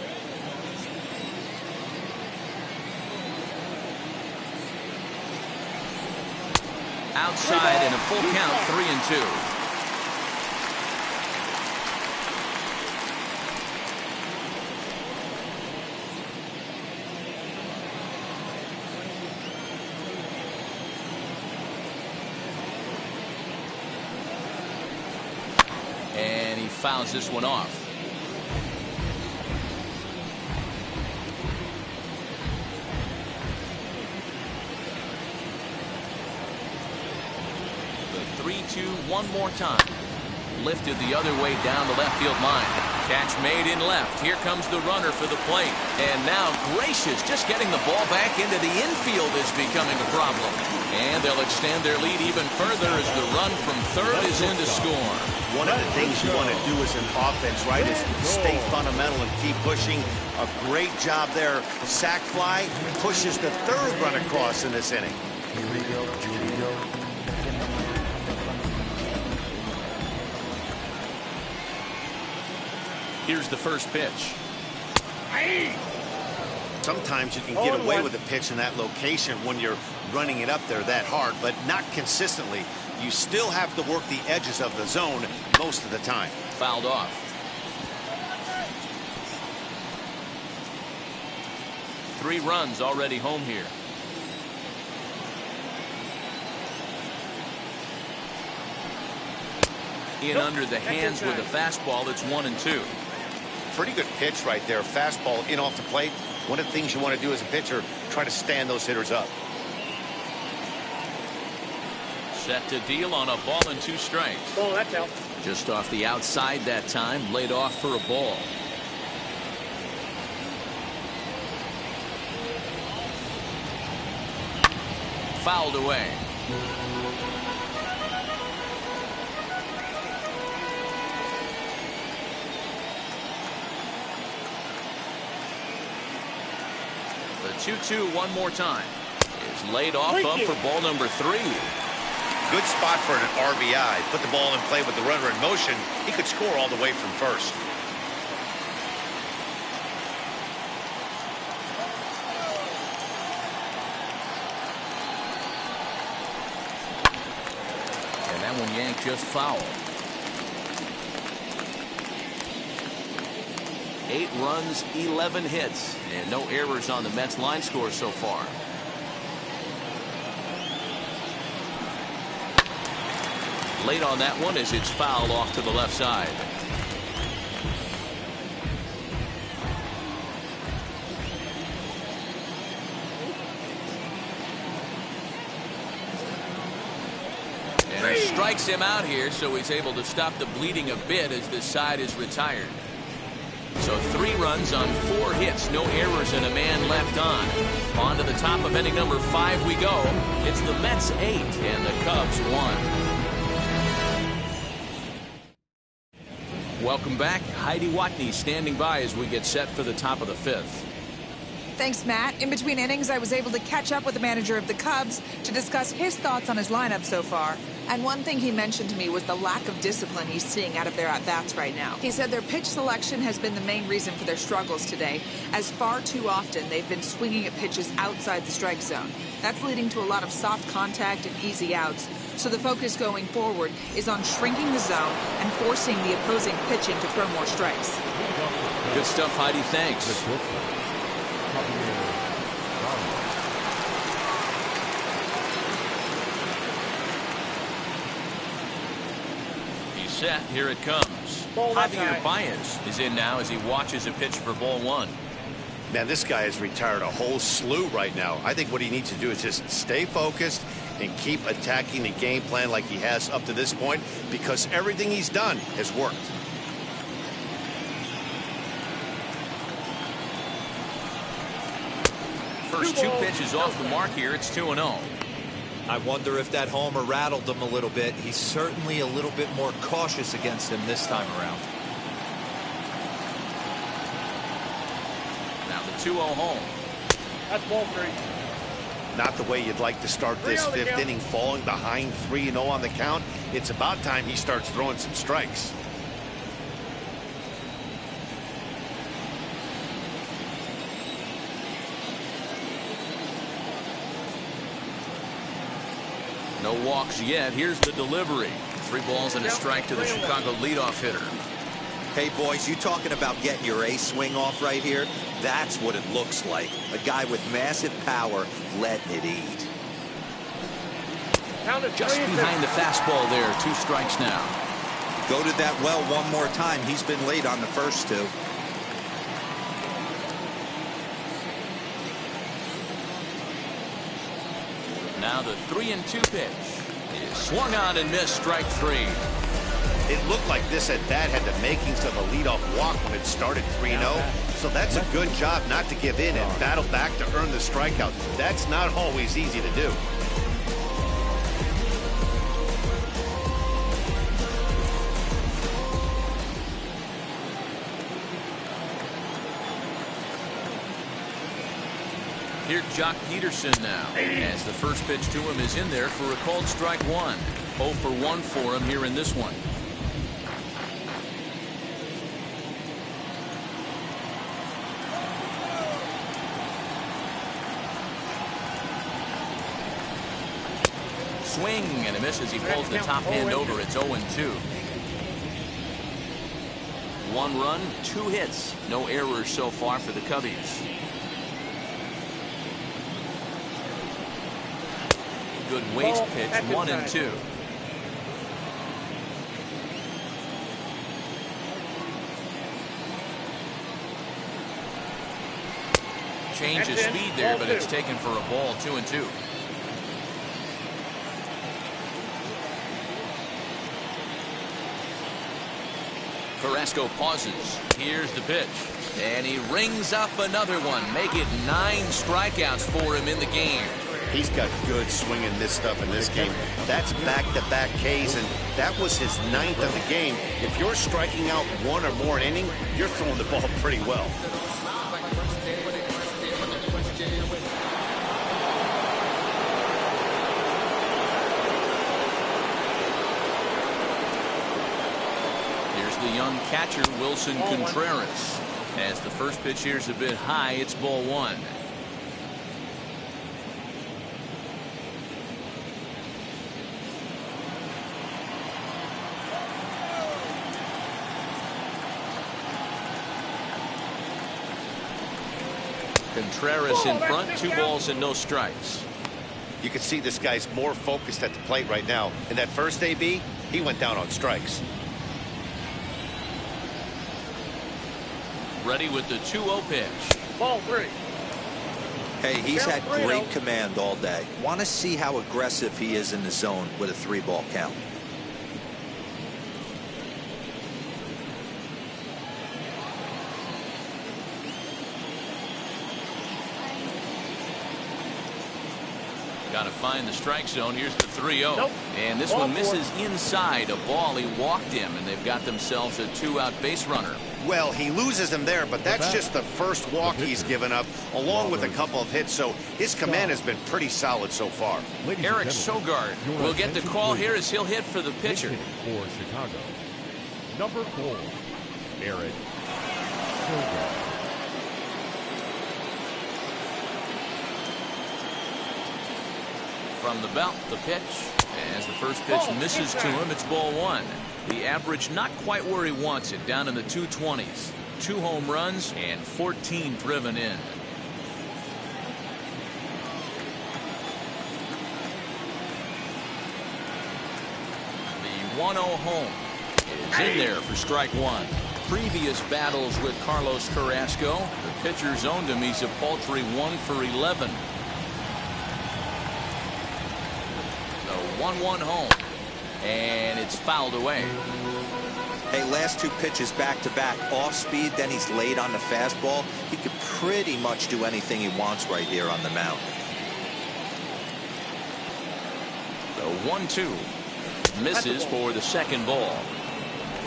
Outside and a full count, 3-2. And he fouls this one off. The 3-2 one more time. Lifted the other way down the left field line. Catch made in left. Here comes the runner for the plate. And now Gracious just getting the ball back into the infield is becoming a problem. And they'll extend their lead even further as the run from third is in to score. One of the things you want to do as an offense, right, is stay fundamental and keep pushing. A great job there. Sac fly pushes the 3rd run across in this inning. Here's the first pitch. Sometimes you can get away with a pitch in that location when you're running it up there that hard, but not consistently. You still have to work the edges of the zone most of the time. Fouled off. Three runs already home here. In under the hands with a fastball. It's 1-2. Pretty good pitch right there. Fastball in off the plate. One of the things you want to do as a pitcher, try to stand those hitters up. Set to deal on a ball and 2 strikes. Ball, that's out. Just off the outside that time. Laid off for a ball. Fouled away. The 2-2 one more time. Is laid off up for ball number 3. Good spot for an RBI. Put the ball in play with the runner in motion. He could score all the way from first. And that one yanked just foul. 8 runs, 11 hits, and no errors on the Mets line score so far. Late on that one as it's fouled off to the left side. And he strikes him out here, so he's able to stop the bleeding a bit as this side is retired. So 3 runs on 4 hits, no errors, and a man left on. On to the top of inning number 5 we go. It's the Mets 8 and the Cubs 1. Welcome back. Heidi Watney standing by as we get set for the top of the 5th. Thanks, Matt. In between innings, I was able to catch up with the manager of the Cubs to discuss his thoughts on his lineup so far. And one thing he mentioned to me was the lack of discipline he's seeing out of their at-bats right now. He said their pitch selection has been the main reason for their struggles today, as far too often they've been swinging at pitches outside the strike zone. That's leading to a lot of soft contact and easy outs. So the focus going forward is on shrinking the zone and forcing the opposing pitching to throw more strikes. Good stuff, Heidi. Thanks. He's set. Here it comes. Javier Baez is in now as he watches a pitch for ball 1. Man, this guy has retired a whole slew right now. I think what he needs to do is just stay focused and keep attacking the game plan like he has up to this point, because everything he's done has worked. First 2 pitches off the mark here. It's 2-0. I wonder if that homer rattled him a little bit. He's certainly a little bit more cautious against him this time around. Now the 2-0 home. That's ball 3. Not the way you'd like to start this 5th inning, falling behind 3-0 on the count. It's about time he starts throwing some strikes. No walks yet. Here's the delivery. 3 balls and a strike to the Chicago leadoff hitter. Hey, boys, you talking about getting your A swing off right here? That's what it looks like. A guy with massive power letting it eat. Just behind the fastball there. 2 strikes now. Go to that well one more time. He's been late on the first 2. Now the 3-2 pitch is swung on and missed. Strike 3. It looked like this at bat had the makings of a leadoff walk when it started 3-0. So that's a good job not to give in and battle back to earn the strikeout. That's not always easy to do. Here's Jock Peterson now, as the first pitch to him is in there for a called strike 1. 0 for 1 for him here in this one. Swing and a miss as he pulls the top hand over. It's 0-2. 1 run, 2 hits, no errors so far for the Cubbies. Good waste pitch, 1-2. change of speed there, but it's taken for a ball, 2-2. Carrasco pauses. Here's the pitch. And he rings up another one. Make it 9 strikeouts for him in the game. He's got good swing and miss stuff in this game. That's back-to-back Ks, and that was his 9th of the game. If you're striking out 1 or more an inning, you're throwing the ball pretty well. Here's the young catcher, Wilson Contreras. As the first pitch here's a bit high, it's ball 1. Contreras in front, 2 balls and no strikes. You can see this guy's more focused at the plate right now. In that first AB, he went down on strikes. Ready with the 2-0 pitch. Ball 3. Hey, he's had great command all day. Want to see how aggressive he is in the zone with a 3-ball count. Got to find the strike zone. Here's the 3-0. Nope. And this one misses inside. A ball he walked him, and they've got themselves a 2-out base runner. Well, he loses him there, but that's just the first walk he's given up, along with a couple of hits, so his command has been pretty solid so far. Eric Sogard will get the call here as he'll hit for the pitcher. For Chicago, number 4, Eric Sogard. From the belt, the pitch. As the first pitch misses to him, it's ball 1. The average not quite where he wants it, down in the 220s. 2 home runs and 14 driven in. The 1-0 home is in there for strike 1. Previous battles with Carlos Carrasco, the pitcher's owned him. He's a paltry 1 for 11. 1-1 home, and it's fouled away. Hey, last 2 pitches back-to-back, off speed, then he's laid on the fastball. He could pretty much do anything he wants right here on the mound. The 1-2 misses for the second ball.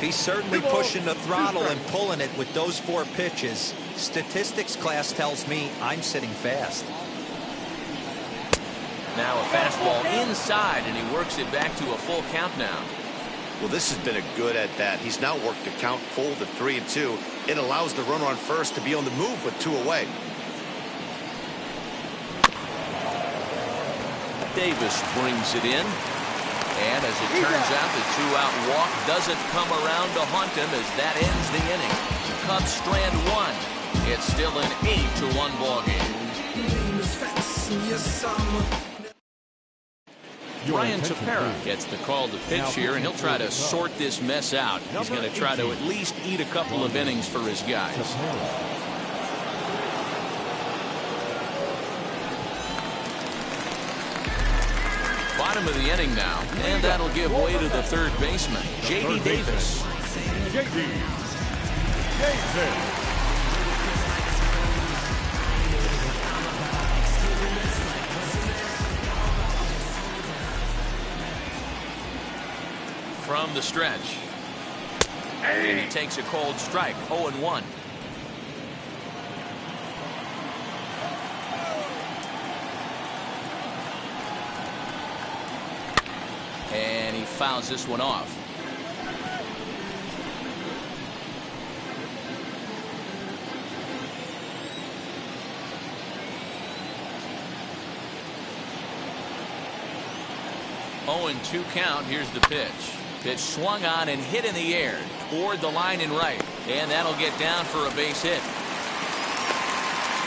He's certainly pushing the throttle and pulling it with those 4 pitches. Statistics class tells me I'm sitting fast. Now a fastball inside, and he works it back to a full count now. Well, this has been a good at bat. He's now worked the count full to 3-2. It allows the runner on first to be on the move with 2 away. Davis brings it in. And as it turns out, the 2-out walk doesn't come around to haunt him as that ends the inning. Cubs strand 1. It's still an 8-1 ball game. Ryan Tepera gets the call to pitch here, and he'll try to sort this mess out. He's going to try to at least eat a couple of innings for his guys. Bottom of the inning now, and that'll give way to the third baseman, J.D. Davis. J.D. Davis. From the stretch. And he takes a cold strike, 0-1. And he fouls this one off. Oh, and 2 count. Here's the pitch. Pitch swung on and hit in the air toward the line and right. And that'll get down for a base hit.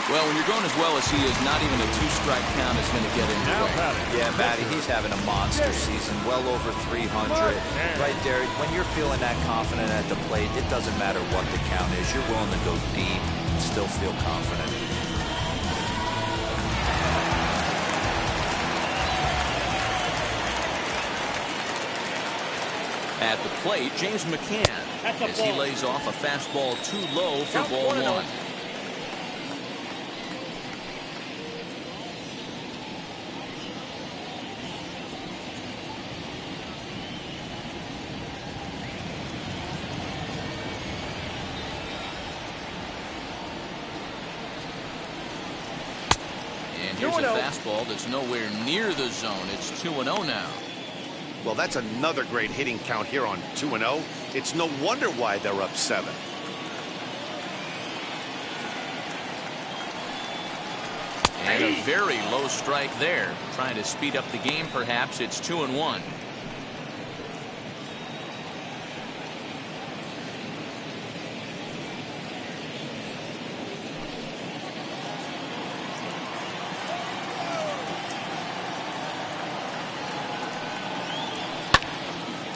Well, when you're going as well as he is, not even a 2-strike count is going to get in the way. Yeah, Matty, he's having a monster season, well over 300. Right there, when you're feeling that confident at the plate, it doesn't matter what the count is. You're willing to go deep and still feel confident. At the plate, James McCann, as he lays off a fastball too low for ball one. And here's a fastball that's nowhere near the zone. It's 2-0 now. Well, that's another great hitting count here on 2-0. It's no wonder why they're up 7. And a very low strike there. Trying to speed up the game, perhaps. It's 2-1.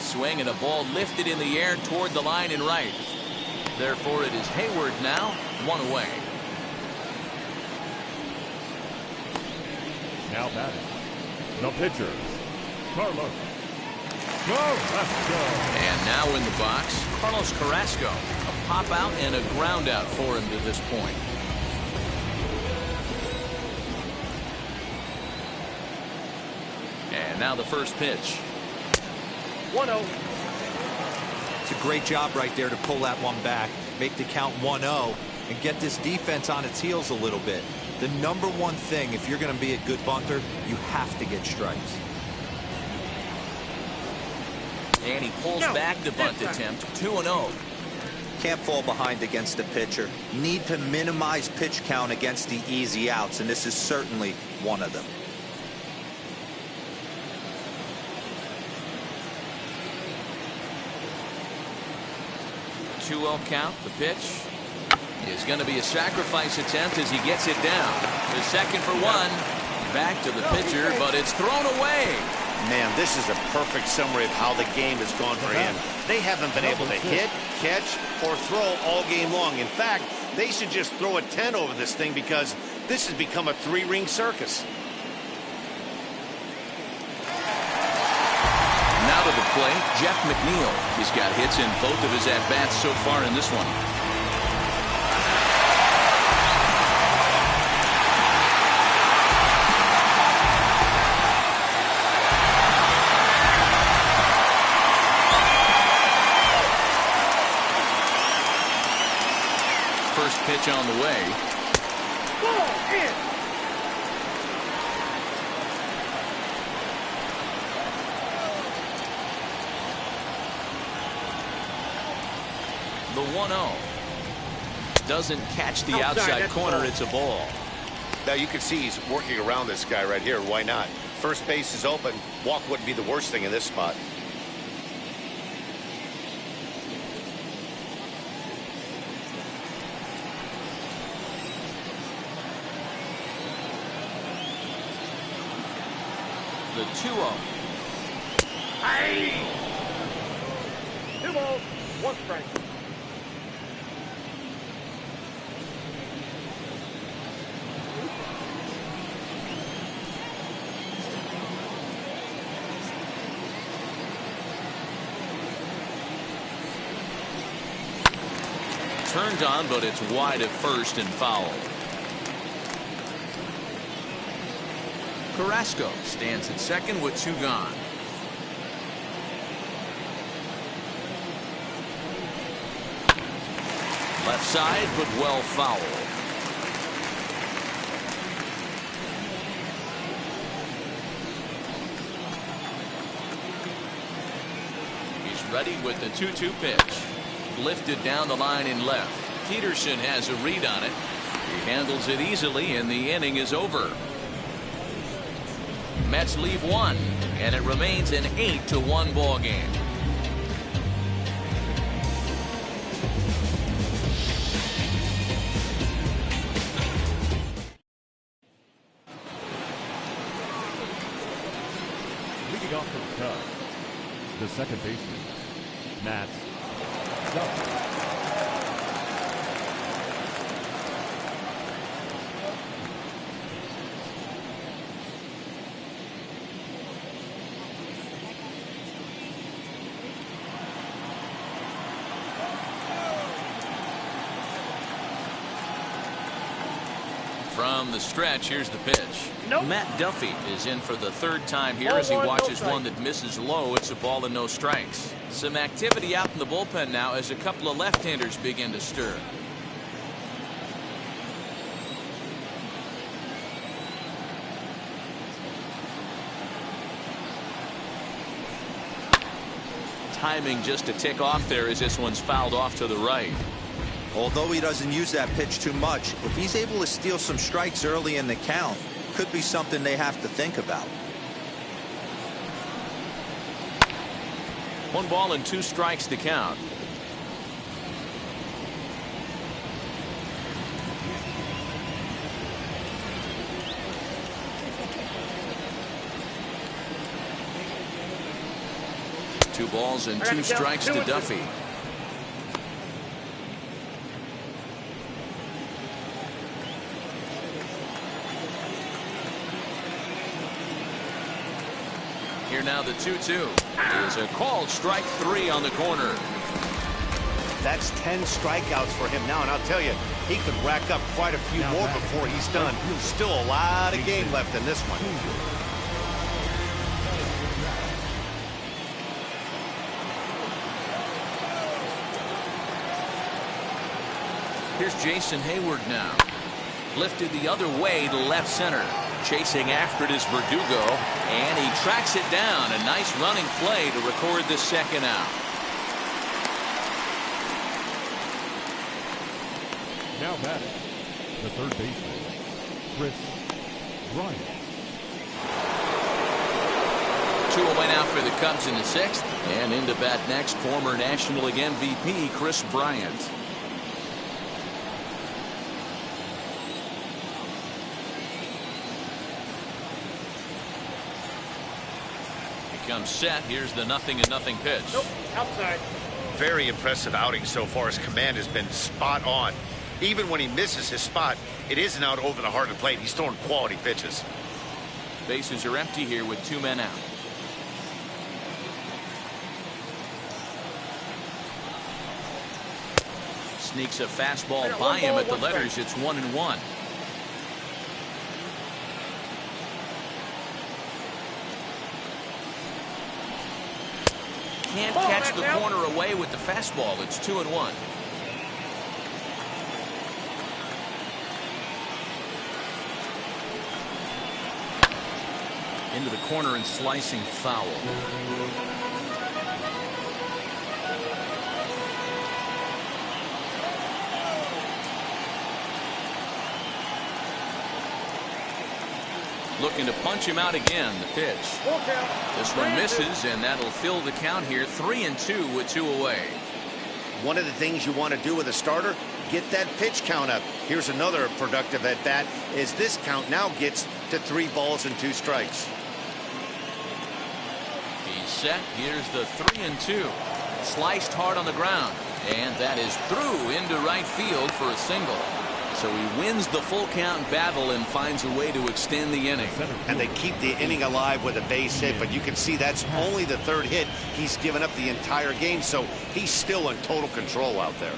Swing and a ball lifted in the air toward the line and right. Therefore, it is Hayward now, 1 away. Now batting, the pitcher, Carlos Carrasco. And now in the box, Carlos Carrasco. A pop out and a ground out for him to this point. And now the first pitch. 1-0. It's a great job right there to pull that one back, make the count 1-0, and get this defense on its heels a little bit. The number one thing, if you're going to be a good bunter, you have to get strikes. And he pulls back the bunt attempt, 2-0. Can't fall behind against the pitcher. Need to minimize pitch count against the easy outs, and this is certainly one of them. 2-0 count. The pitch is going to be a sacrifice attempt as he gets it down. The second for 1. Back to the pitcher, but it's thrown away. Man, this is a perfect summary of how the game has gone for him. They haven't been able to hit, catch, or throw all game long. In fact, they should just throw a 10 over this thing because this has become a 3-ring circus. Now to the plate, Jeff McNeil. He's got hits in both of his at-bats so far in this one. First pitch on the way. Ball in. The 1-0 doesn't catch the outside corner. It's a ball. Now you can see he's working around this guy right here. Why not? First base is open. Walk wouldn't be the worst thing in this spot. The 2-0. Hey! 2 balls, 1 strike. Turned on, but it's wide at first and foul. Carrasco stands at second with 2 gone. Left side, but well foul. He's ready with the 2-2 pitch. Lifted down the line in left. Peterson has a read on it. He handles it easily, and the inning is over. Mets leave 1, and it remains an 8-1 ball game. Leading off for the Cubs, the second baseman, Matt Duffy. From the stretch, here's the pitch. Nope. Matt Duffy is in for the third time here as he watches one that misses low. It's a ball and no strikes. Some activity out in the bullpen now as a couple of left-handers begin to stir. Timing just to tick off there as this one's fouled off to the right. Although he doesn't use that pitch too much, if he's able to steal some strikes early in the count, could be something they have to think about. 1 ball and 2 strikes to count. Two balls and 2 strikes to Duffy. Here now the 2-2 is a called strike 3 on the corner. That's 10 strikeouts for him now, and I'll tell you, he could rack up quite a few more before he's done. Still a lot of game left in this one. Here's Jason Hayward now. Lifted the other way to left center. Chasing after it is Verdugo, and he tracks it down. A nice running play to record the second out. Now batting, the third baseman, Chris Bryant. 2 away now for the Cubs in the 6th. And into bat next, former National League MVP Chris Bryant. Comes set. Here's the 0-0 pitch. Nope, outside. Very impressive outing so far. His command has been spot on. Even when he misses his spot, it isn't out over the heart of the plate. He's throwing quality pitches. Bases are empty here with 2 men out. Sneaks a fastball by him at the letters. It's 1-1. Can't catch the corner away with the fastball. It's 2-1. Into the corner and slicing foul. Looking to punch him out again. The pitch. This one misses, and that'll fill the count here. 3-2 with 2 away. One of the things you want to do with a starter, get that pitch count up. Here's another productive at bat as this count now gets to 3 balls and 2 strikes. He's set. Here's the 3-2. Sliced hard on the ground, and that is through into right field for a single. So he wins the full count battle and finds a way to extend the inning. And they keep the inning alive with a base hit, but you can see that's only the 3rd hit he's given up the entire game, so he's still in total control out there.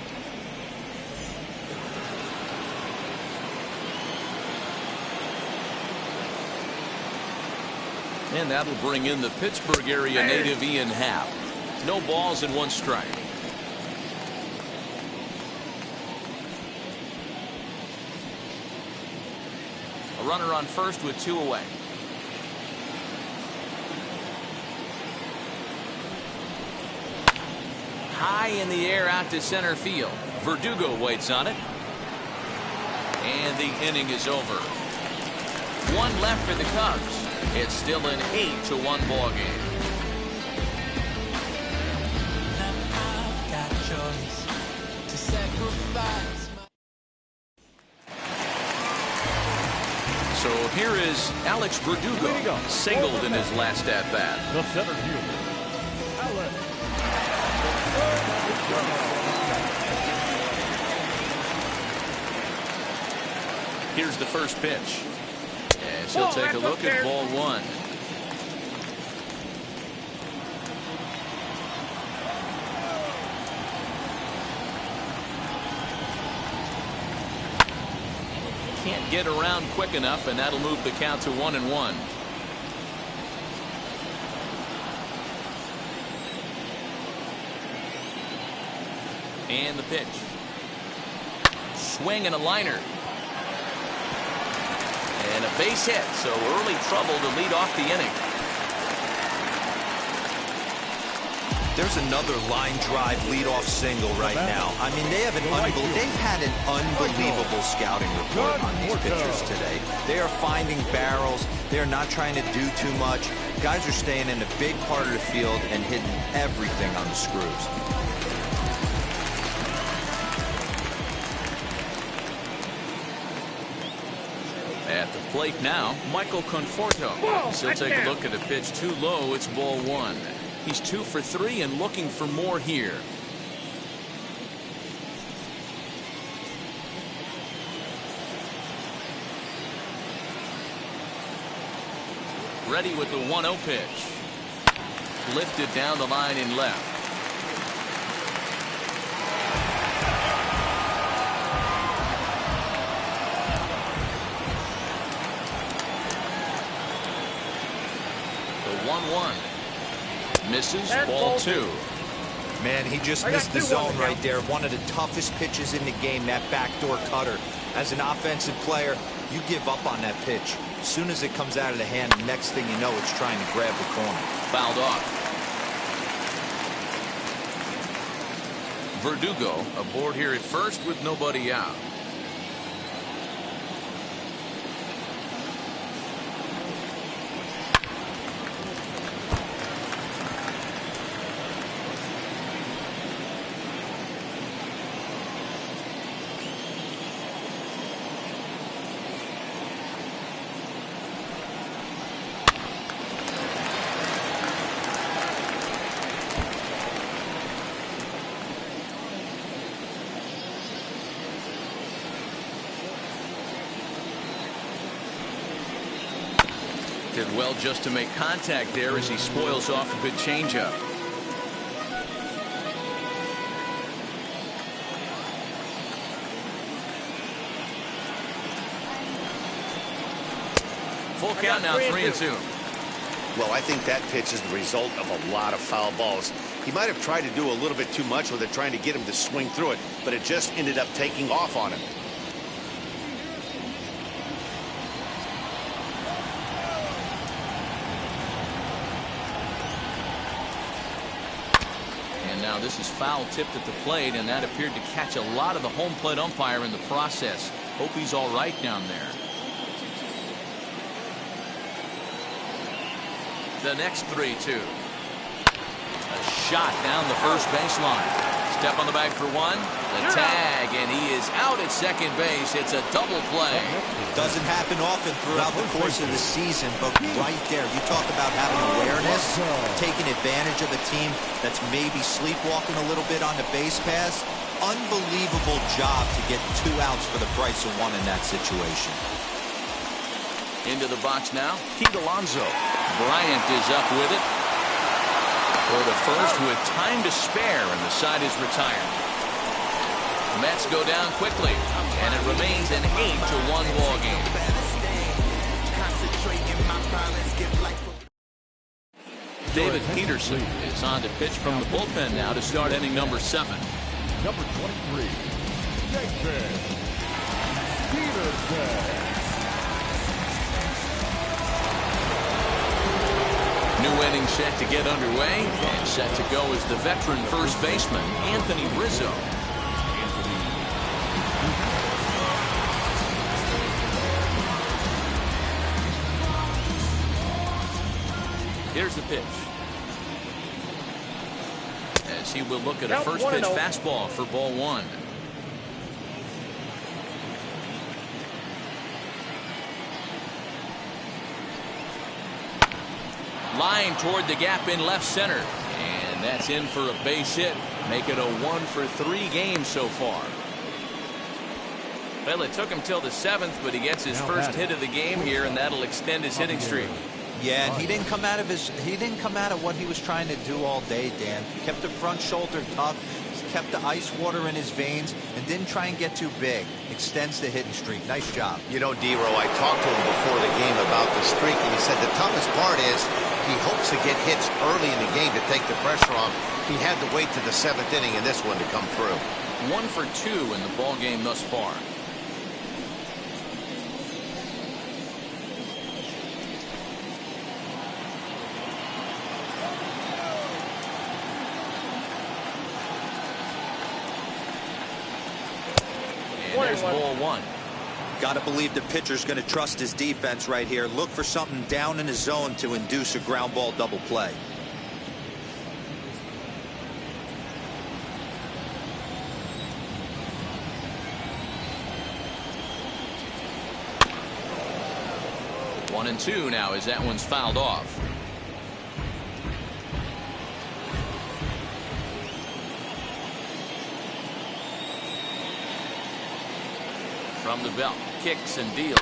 And that'll bring in the Pittsburgh area native Ian Happ. No balls and 1 strike. A runner on first with 2 away. High in the air out to center field. Verdugo waits on it. And the inning is over. 1 left for the Cubs. It's still an 8-1 ball game. So here is Alex Verdugo, singled in his last at bat. The center fielder, Alex. Here's the first pitch. As he'll take a look at ball 1. Can't get around quick enough, and that'll move the count to 1-1. And the pitch. Swing and a liner. And a base hit, so early trouble to lead off the inning. There's another line drive leadoff single right now. I mean, they've had an unbelievable scouting report on these pitchers today. They are finding barrels. They're not trying to do too much. Guys are staying in the big part of the field and hitting everything on the screws. At the plate now, Michael Conforto. So take a look at a pitch too low. It's ball one. He's 2 for 3 and looking for more here. Ready with the 1-0 pitch. Lifted down the line in left. The 1-1. Misses, ball 2. Man, he just missed the zone right there. One of the toughest pitches in the game, that backdoor cutter. As an offensive player, you give up on that pitch. As soon as it comes out of the hand, the next thing you know, it's trying to grab the corner. Fouled off. Verdugo aboard here at first with nobody out. Did well just to make contact there as he spoils off a good changeup. Full count now, 3-2. Well, I think that pitch is the result of a lot of foul balls. He might have tried to do a little bit too much with it, trying to get him to swing through it, but it just ended up taking off on him. Now this is foul tipped at the plate, and that appeared to catch a lot of the home plate umpire in the process. Hope he's all right down there. The next 3-2. A shot down the first baseline. Step on the bag for one. The tag, and he is out at second base. It's a double play. Doesn't happen often throughout the course of the season, but right there, you talk about having awareness, taking advantage of a team that's maybe sleepwalking a little bit on the base pass. Unbelievable job to get 2 outs for the price of 1 in that situation. Into the box now, Pete Alonso. Bryant is up with it. For the first with time to spare, and the side is retired. Mets go down quickly, and it remains an 8-1 ball game. David Peterson is on to pitch from the bullpen now to start inning number 7. Number 23, David Peterson. New inning set to get underway, and set to go is the veteran first baseman, Anthony Rizzo. Here's the pitch. As he will look at a first pitch fastball for ball 1. Line toward the gap in left center. And that's in for a base hit. Make it a 1-for-3 game so far. Well, it took him till the 7th, but he gets his first hit of the game here, and that'll extend his hitting streak. Yeah, and he didn't come out of what he was trying to do all day, Dan. He kept the front shoulder tough, kept the ice water in his veins and didn't try and get too big. Extends the hitting streak. Nice job. You know, D-Row, I talked to him before the game about the streak, and he said the toughest part is he hopes to get hits early in the game to take the pressure off. He had to wait to the 7th inning in this one to come through. 1 for 2 in the ball game thus far. And there's ball 1. Got to believe the pitcher's going to trust his defense right here. Look for something down in his zone to induce a ground ball double play. One and 2 now as that one's fouled off. From the belt, kicks and deals.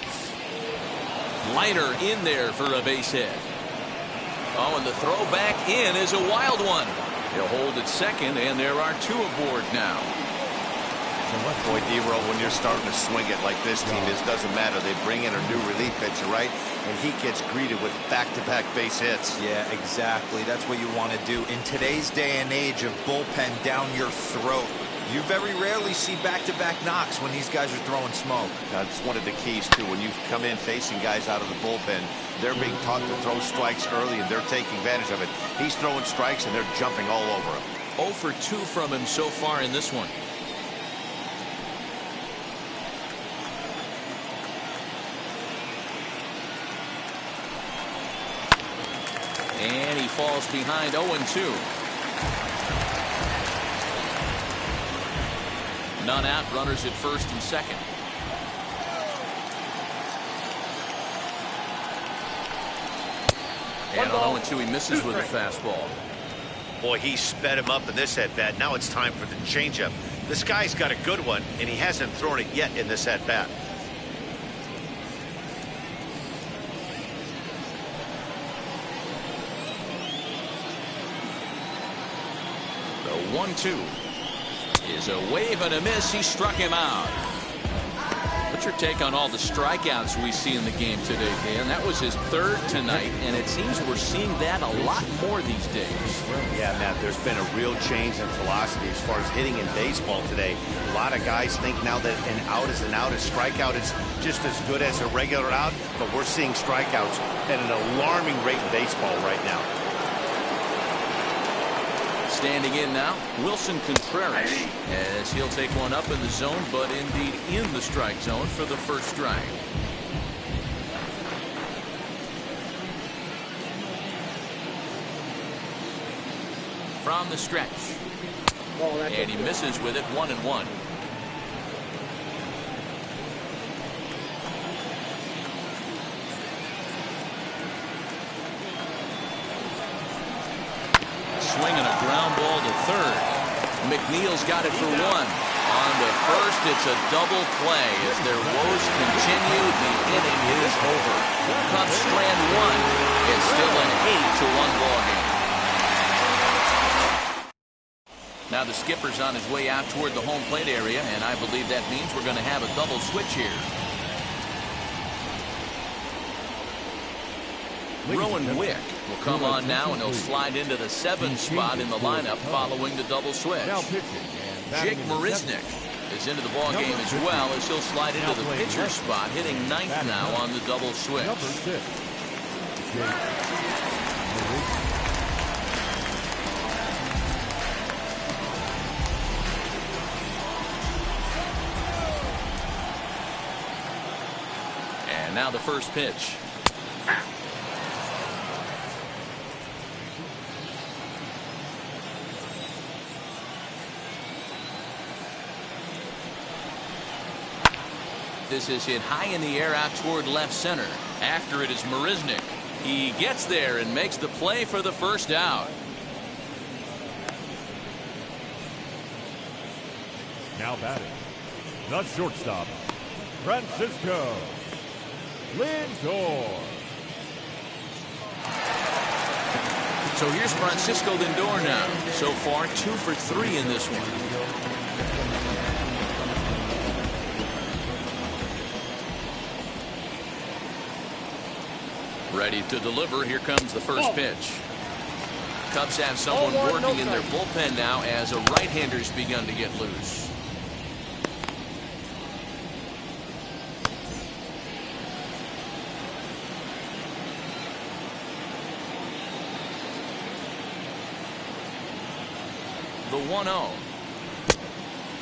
Liner in there for a base hit. Oh, and the throw back in is a wild one. He'll hold at second, and there are 2 aboard now. Boy, D-Row, when you're starting to swing it like this team is, doesn't matter. They bring in a new relief pitcher, right? And he gets greeted with back-to-back base hits. Yeah, exactly. That's what you want to do. In today's day and age of bullpen down your throat, you very rarely see back-to-back knocks when these guys are throwing smoke. That's one of the keys, too. When you come in facing guys out of the bullpen, they're being taught to throw strikes early, and they're taking advantage of it. He's throwing strikes, and they're jumping all over him. 0 for 2 from him so far in this one. And he falls behind 0-2. None out, runners at first and second. And on 0-2, he misses with a fastball. Boy, he sped him up in this at-bat. Now it's time for the changeup. This guy's got a good one, and he hasn't thrown it yet in this at-bat. The 1-2 is a wave and a miss. He struck him out. What's your take on all the strikeouts we see in the game today, Dan? That was his 3rd tonight, and it seems we're seeing that a lot more these days. Yeah, Matt, there's been a real change in philosophy as far as hitting in baseball today. A lot of guys think now that an out is an out, a strikeout is just as good as a regular out, but we're seeing strikeouts at an alarming rate in baseball right now. Standing in now, Wilson Contreras, as he'll take one up in the zone, but indeed in the strike zone for the first strike. From the stretch. And he misses with it, 1-1. Swing and a ground ball to third. McNeil's got it for 1. On the first, it's a double play. As their woes continue, the inning is over. Cubs strand 1. It's still an 8-1 ball game. Now the skipper's on his way out toward the home plate area, and I believe that means we're going to have a double switch here. Rowan Wick will come on now, and he'll slide into the 7th spot in the lineup following the double switch. Jake Marisnick is into the ball game as well, as he'll slide into the pitcher spot, hitting 9th now on the double switch. And now the first pitch. This is hit high in the air out toward left center. After it is Marisnick. He gets there and makes the play for the first out. Now batting, the shortstop, Francisco Lindor. So here's Francisco Lindor now. So far, 2 for 3 in this one. Ready to deliver. Here comes the first pitch. Cubs have someone working in their bullpen now as a right-hander's begun to get loose. The 1-0.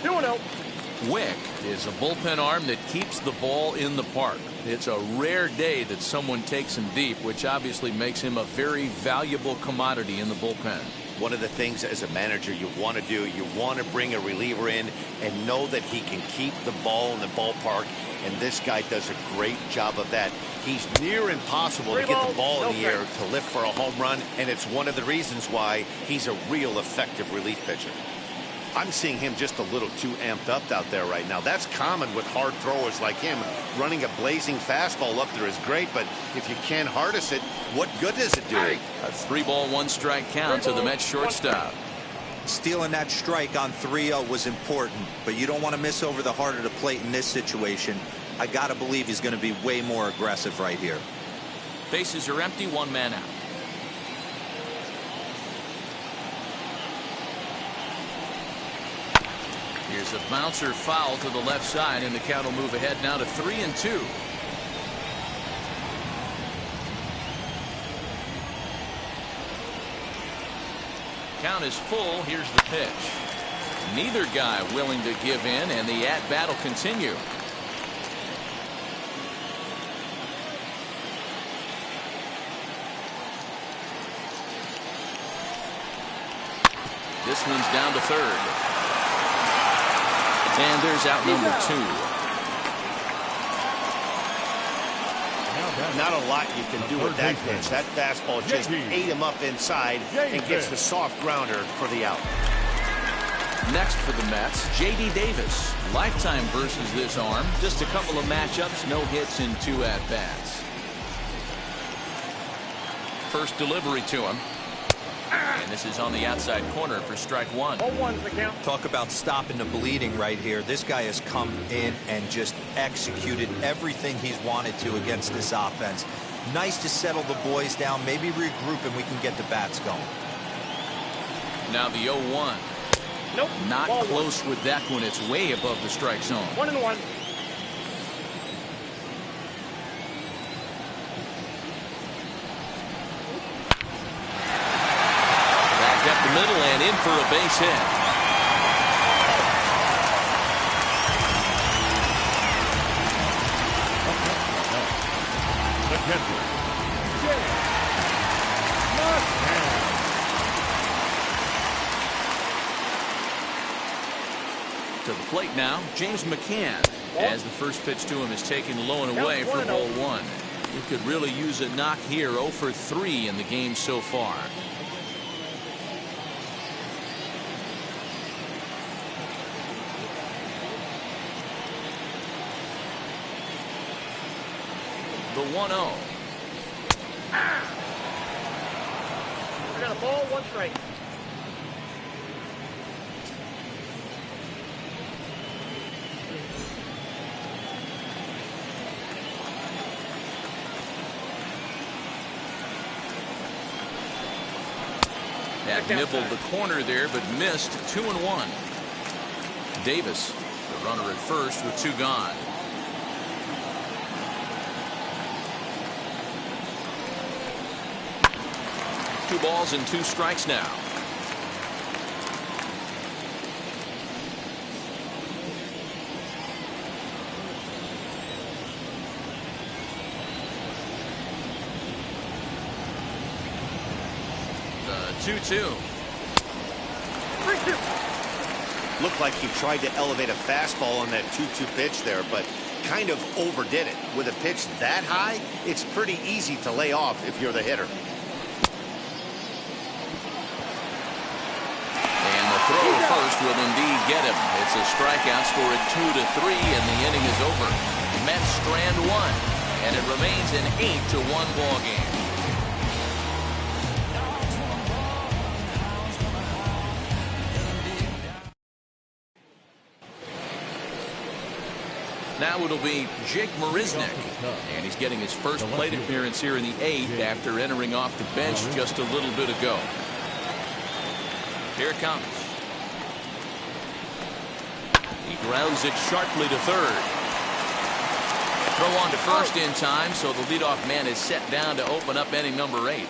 2-0. Wick is a bullpen arm that keeps the ball in the park. It's a rare day that someone takes him deep, which obviously makes him a very valuable commodity in the bullpen. One of the things as a manager you want to do, you want to bring a reliever in and know that he can keep the ball in the ballpark, and this guy does a great job of that. He's near impossible to get the ball in the air to lift for a home run, and it's one of the reasons why he's a real effective relief pitcher. I'm seeing him just a little too amped up out there right now. That's common with hard throwers like him. Running a blazing fastball up there is great, but if you can't harness it, what good does it do? A 3-ball, 1-strike count to the Mets shortstop. Stealing that strike on 3-0 was important, but you don't want to miss over the heart of the plate in this situation. I got to believe he's going to be way more aggressive right here. Bases are empty, 1 man out. Here's a bouncer foul to the left side, and the count will move ahead now to 3-2. Count is full. Here's the pitch. Neither guy willing to give in, and the at-bat will continue. This one's down to third. And there's out number 2. Not a lot you can do with that pitch. That fastball just ate him up inside and gets the soft grounder for the out. Next for the Mets, J.D. Davis. Lifetime versus this arm. Just a couple of matchups, no hits in 2 at-bats. First delivery to him. And this is on the outside corner for strike 1. 0-1's the count. Talk about stopping the bleeding right here. This guy has come in and just executed everything he's wanted to against this offense. Nice to settle the boys down, maybe regroup, and we can get the bats going. Now the 0-1. Nope. Not Ball close with that one. It's way above the strike zone. 1-1. Middle and in for a base hit. The catcher, To the plate now, James McCann, as the first pitch to him is taken low and away for ball 1. He could really use a knock here. 0 for 3 in the game so far. The 1-0. I got a ball, 1 strike. That nibbled the corner there, but missed. 2-1. Davis, the runner at first with 2 gone. 2 balls and 2 strikes now. The 2-2. 3-2. Looked like he tried to elevate a fastball on that 2-2 pitch there, but kind of overdid it. With a pitch that high, it's pretty easy to lay off if you're the hitter. Throw first will indeed get him. It's a strikeout, score at 2-3, and the inning is over. Mets strand 1, and it remains an 8-1 ball game. Now it'll be Jake Marisnick. And he's getting his first plate appearance here in the 8th after entering off the bench just a little bit ago. Here it comes. He grounds it sharply to third. Throw on to first in time, so the leadoff man is set down to open up inning number 8.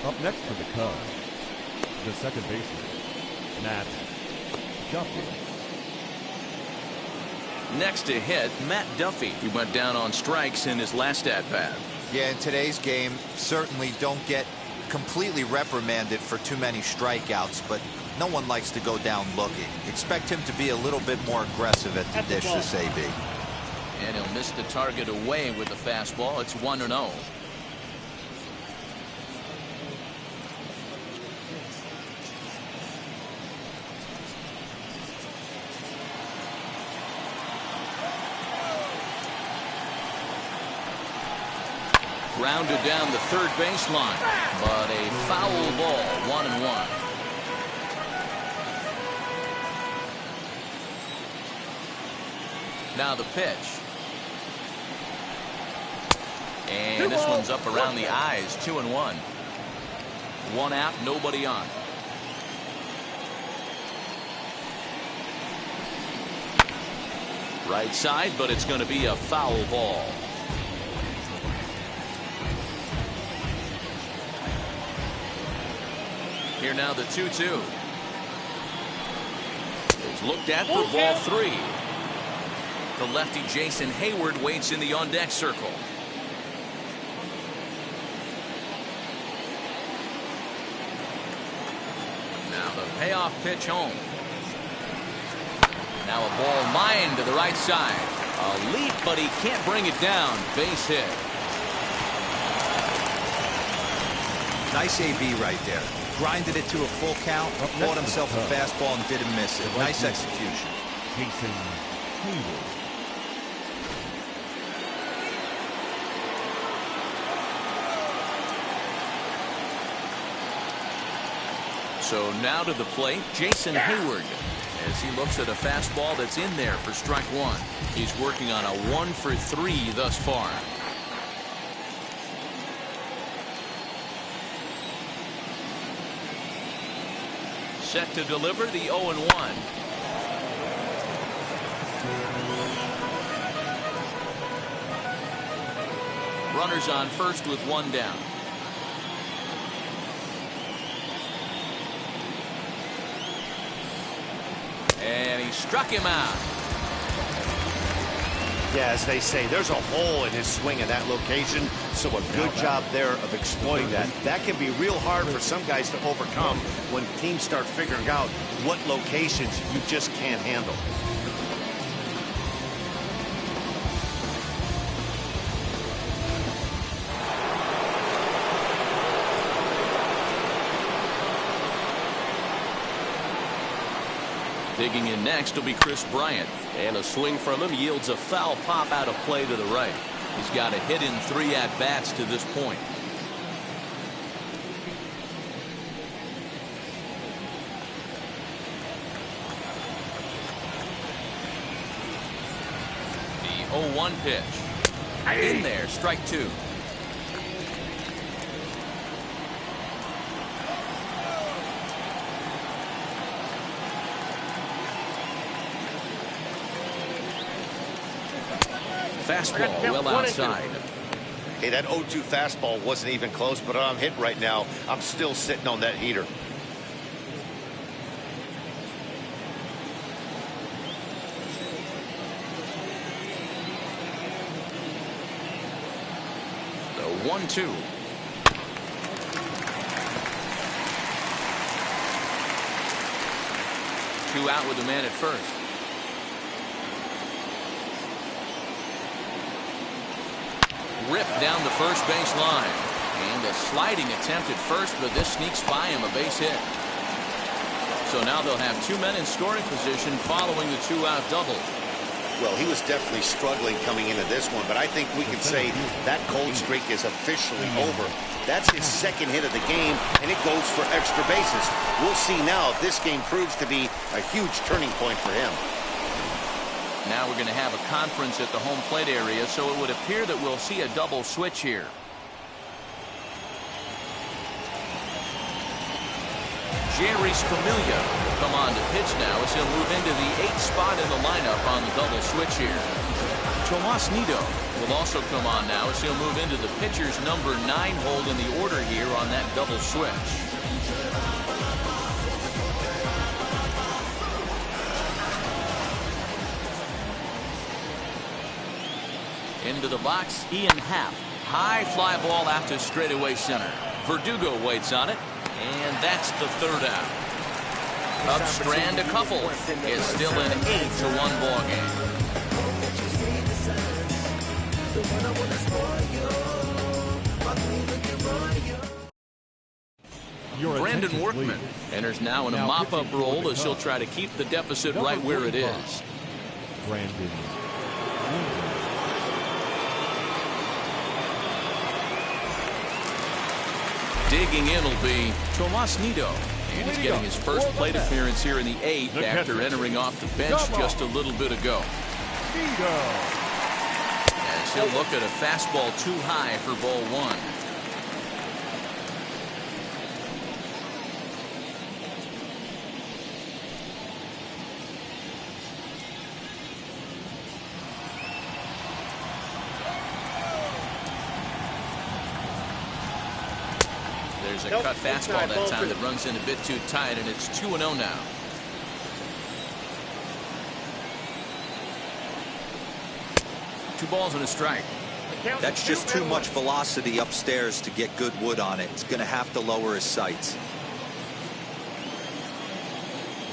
Up next for the Cubs, the second baseman, Matt Duffy. Next to hit, Matt Duffy. He went down on strikes in his last at-bat. Yeah, in today's game, certainly don't get completely reprimanded for too many strikeouts, but no one likes to go down looking. Expect him to be a little bit more aggressive at the dish this AB. And he'll miss the target away with the fastball. It's 1-0. Grounded down the third baseline, but a foul ball, 1-1. Now the pitch. And this one's up around the eyes, 2-1. One out, nobody on. Right side, but it's going to be a foul ball. Here now the 2-2. It's looked at for ball 3. The lefty Jason Hayward waits in the on-deck circle. Now the payoff pitch home. Now a ball lined to the right side. A leap, but he can't bring it down. Base hit. Nice AB right there. Grinded it to a full count, bought himself a fastball and didn't miss it. Nice execution. Jason Hayward. So now to the plate, Jason Hayward, as he looks at a fastball that's in there for strike 1. He's working on a 1-for-3 thus far. Set to deliver the 0-1. Runners on first with one down. And he struck him out. Yeah, as they say, there's a hole in his swing in that location, so a good job there of exploiting that. That can be real hard for some guys to overcome when teams start figuring out what locations you just can't handle. Digging in next will be Chris Bryant. And a swing from him yields a foul pop out of play to the right. He's got a hit in 3 at-bats to this point. The 0-1 pitch. In there, strike 2. Fastball well outside. Hey, that 0-2 fastball wasn't even close, but I'm hit right now. I'm still sitting on that heater. The 1-2. Two out with the man at first. Ripped down the first base line. And a sliding attempt at first, but this sneaks by him, a base hit. So now they'll have 2 men in scoring position following the 2-out double. Well, he was definitely struggling coming into this one, but I think we can say that cold streak is officially over. That's his second hit of the game, and it goes for extra bases. We'll see now if this game proves to be a huge turning point for him. Now we're going to have a conference at the home plate area, so it would appear that we'll see a double switch here. Jerry's Familia will come on to pitch now as he'll move into the 8th spot in the lineup on the double switch here. Tomas Nido will also come on now as he'll move into the pitcher's number 9 hold in the order here on that double switch. Into the box, Ian Happ. High fly ball out to straightaway center. Verdugo waits on it, and that's the 3rd out. Upstrand a couple. It's still an 8-1 ball game. Brandon Workman enters now in a mop-up role as he'll try to keep the deficit right where it is. Brandon. Digging in will be Tomas Nido. And he's getting his first plate appearance here in the 8th after entering off the bench just a little bit ago. As he'll look at a fastball too high for ball 1. There's a cut fastball that time that runs in a bit too tight, and it's 2-0 now. Two balls and a strike. That's just too much velocity upstairs to get good wood on it. It's going to have to lower his sights.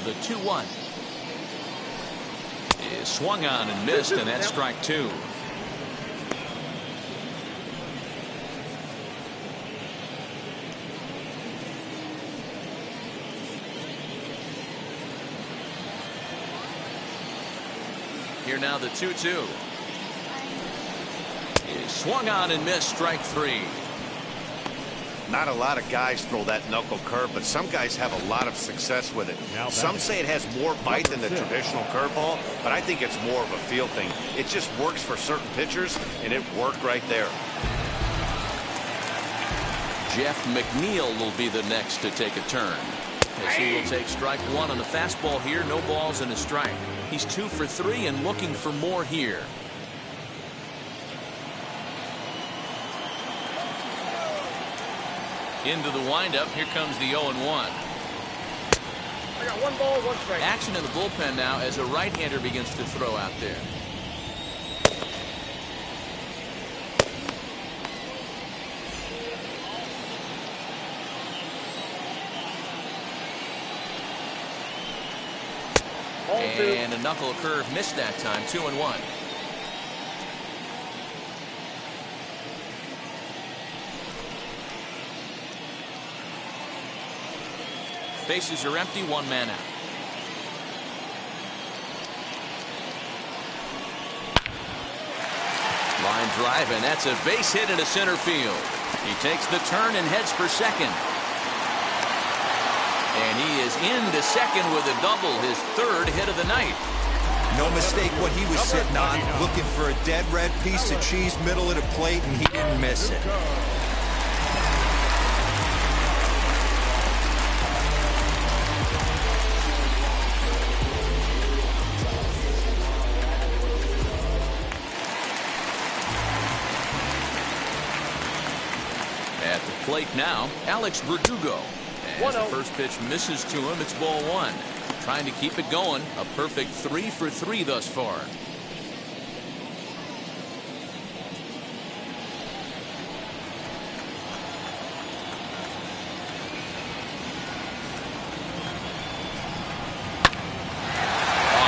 The 2-1 is swung on and missed, and that's strike 2. Here now the 2-2 is swung on and missed, strike 3. Not a lot of guys throw that knuckle curve, but some guys have a lot of success with it. Some say it has more bite than the traditional curveball, but I think it's more of a feel thing. It just works for certain pitchers, and it worked right there. Jeff McNeil will be the next to take a turn, as he will take strike 1 on the fastball here. No balls and a strike. He's 2 for 3 and looking for more here. Into the windup. Here comes the 0-1. I got 1 ball, 1 strike. Action in the bullpen now as a right-hander begins to throw out there. And a knuckle curve missed that time. 2-1. Bases are empty, 1 man out. Line drive, and that's a base hit into center field. He takes the turn and heads for second. And he is into second with a double, his 3rd hit of the night. No mistake what he was sitting on, looking for a dead red piece of cheese middle of the plate, and he didn't miss it. At the plate now, Alex Verdugo. As the first pitch misses to him, it's ball 1. Trying to keep it going. A perfect 3 for 3 thus far. On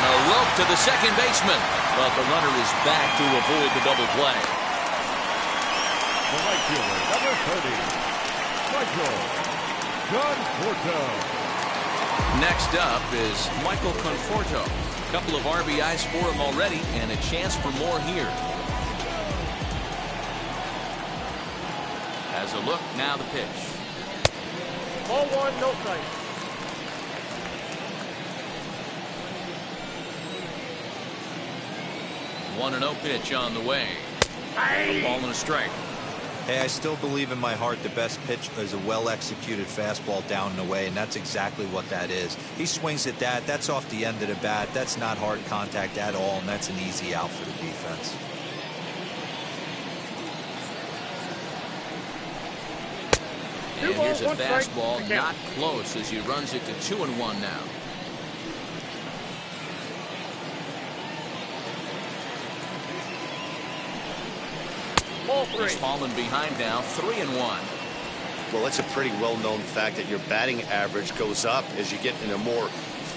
a rope to the second baseman, but the runner is back to avoid the double play. The right fielder, number 30, Michael Conforto. Next up is Michael Conforto. A couple of RBIs for him already, and a chance for more here. Has a look, now the pitch. Ball 1, no strike. 1-0 pitch on the way. A ball and a strike. Hey, I still believe in my heart the best pitch is a well-executed fastball down and away, and that's exactly what that is. He swings at that. That's off the end of the bat. That's not hard contact at all, and that's an easy out for the defense. And here's a fastball, not close, as he runs it to 2-1 now. He's fallen behind now, 3-1. Well, it's a pretty well-known fact that your batting average goes up as you get into more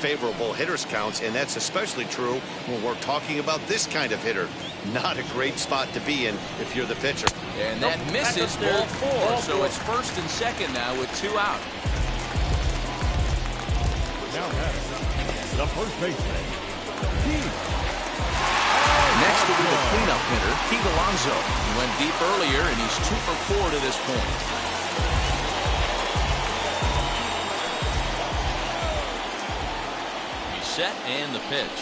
favorable hitters counts, and that's especially true when we're talking about this kind of hitter. Not a great spot to be in if you're the pitcher. And that misses, ball 4, so it's first and second now with 2 out. Now that's the first baseman, Keith. Next will be the cleanup hitter, Pete Alonso. He went deep earlier, and he's 2 for 4 to this point. He's set, and the pitch.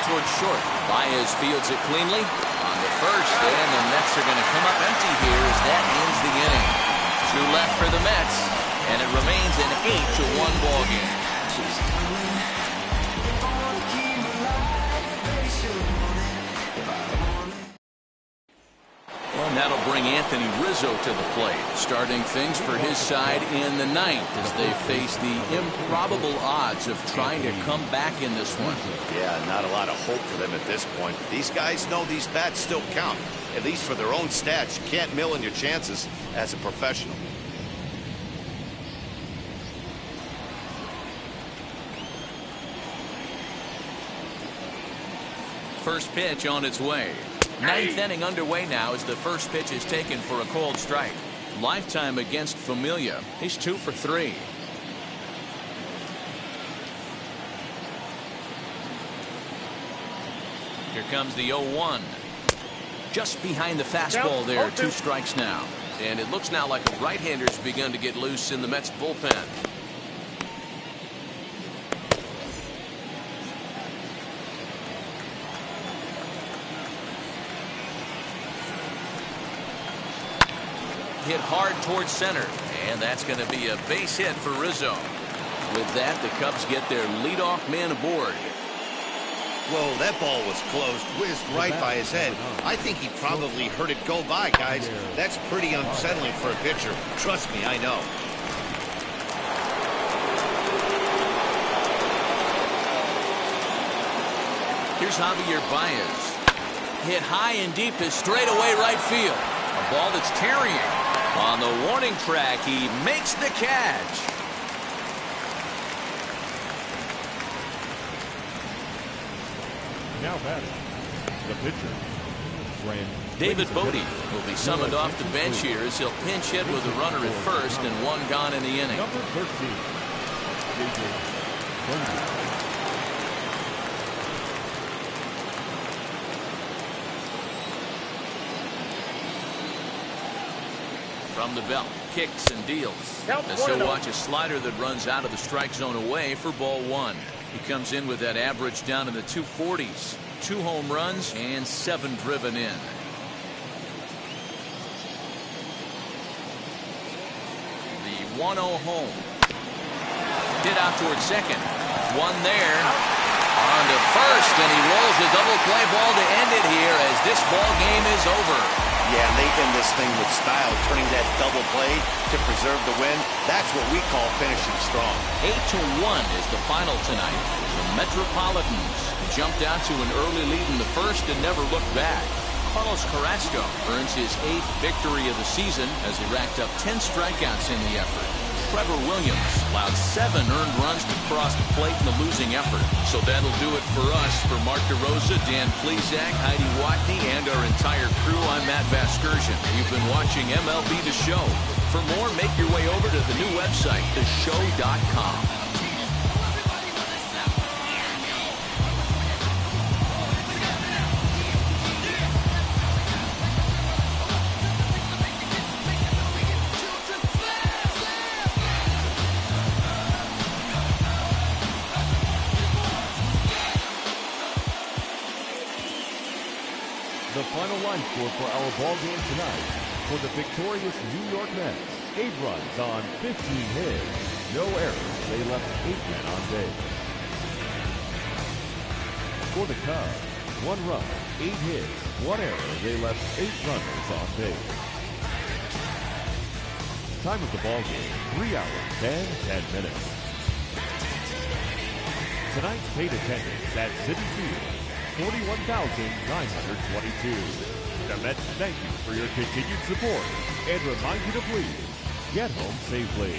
Towards short. Baez fields it cleanly on the first, and the Mets are going to come up empty here as that ends the inning. 2 left for the Mets, and it remains an 8-1 ball game. Well, and that'll bring Anthony Rizzo to the plate, starting things for his side in the 9th as they face the improbable odds of trying to come back in this one. Yeah, not a lot of hope for them at this point. These guys know these bats still count, at least for their own stats. You can't mill in your chances as a professional. First pitch on its way. 9th inning underway now as the first pitch is taken for a cold strike. Lifetime against Familia. He's 2 for 3. Here comes the 0-1. Just behind the fastball there. 2 strikes now. And it looks now like a right-hander's begun to get loose in the Mets bullpen. Hit hard towards center, and that's going to be a base hit for Rizzo. With that, the Cubs get their leadoff man aboard. Whoa, that ball was close, whizzed right by his head. I think he probably heard it go by, guys. That's pretty unsettling for a pitcher. Trust me, I know. Here's Javier Baez. Hit high and deep to straightaway right field. A ball that's tarrying. On the warning track, he makes the catch. Now batting, the pitcher, David Bodie will be summoned off the bench here as he'll pinch hit with a runner at first and 1 gone in the inning. Number 13, From the belt, kicks and deals. As he'll watch a slider that runs out of the strike zone away for ball 1. He comes in with that average down in the 240s. 2 home runs and 7 driven in. The 1-0 home. Hit out towards second. 1 there. On to first, and he rolls a double play ball to end it here as this ball game is over. Yeah, and they end this thing with style, turning that double play to preserve the win. That's what we call finishing strong. 8-1 is the final tonight. The Metropolitans jumped out to an early lead in the first and never looked back. Carlos Carrasco earns his 8th victory of the season as he racked up 10 strikeouts in the effort. Trevor Williams allowed 7 earned runs to cross the plate in the losing effort. So that'll do it for us. For Mark DeRosa, Dan Plesac, Heidi Watney, and our entire crew, I'm Matt Vasgersian. You've been watching MLB The Show. For more, make your way over to the new website, theshow.com. The final line score for our ball game tonight. For the victorious New York Mets, 8 runs on 15 hits. No errors. They left 8 men on base. For the Cubs, 1 run, 8 hits, 1 error. They left 8 runners on base. Time of the ball game, 3 hours and 10 minutes. Tonight's paid attendance at Citi Field, 41,922. The Mets thank you for your continued support and remind you to please get home safely.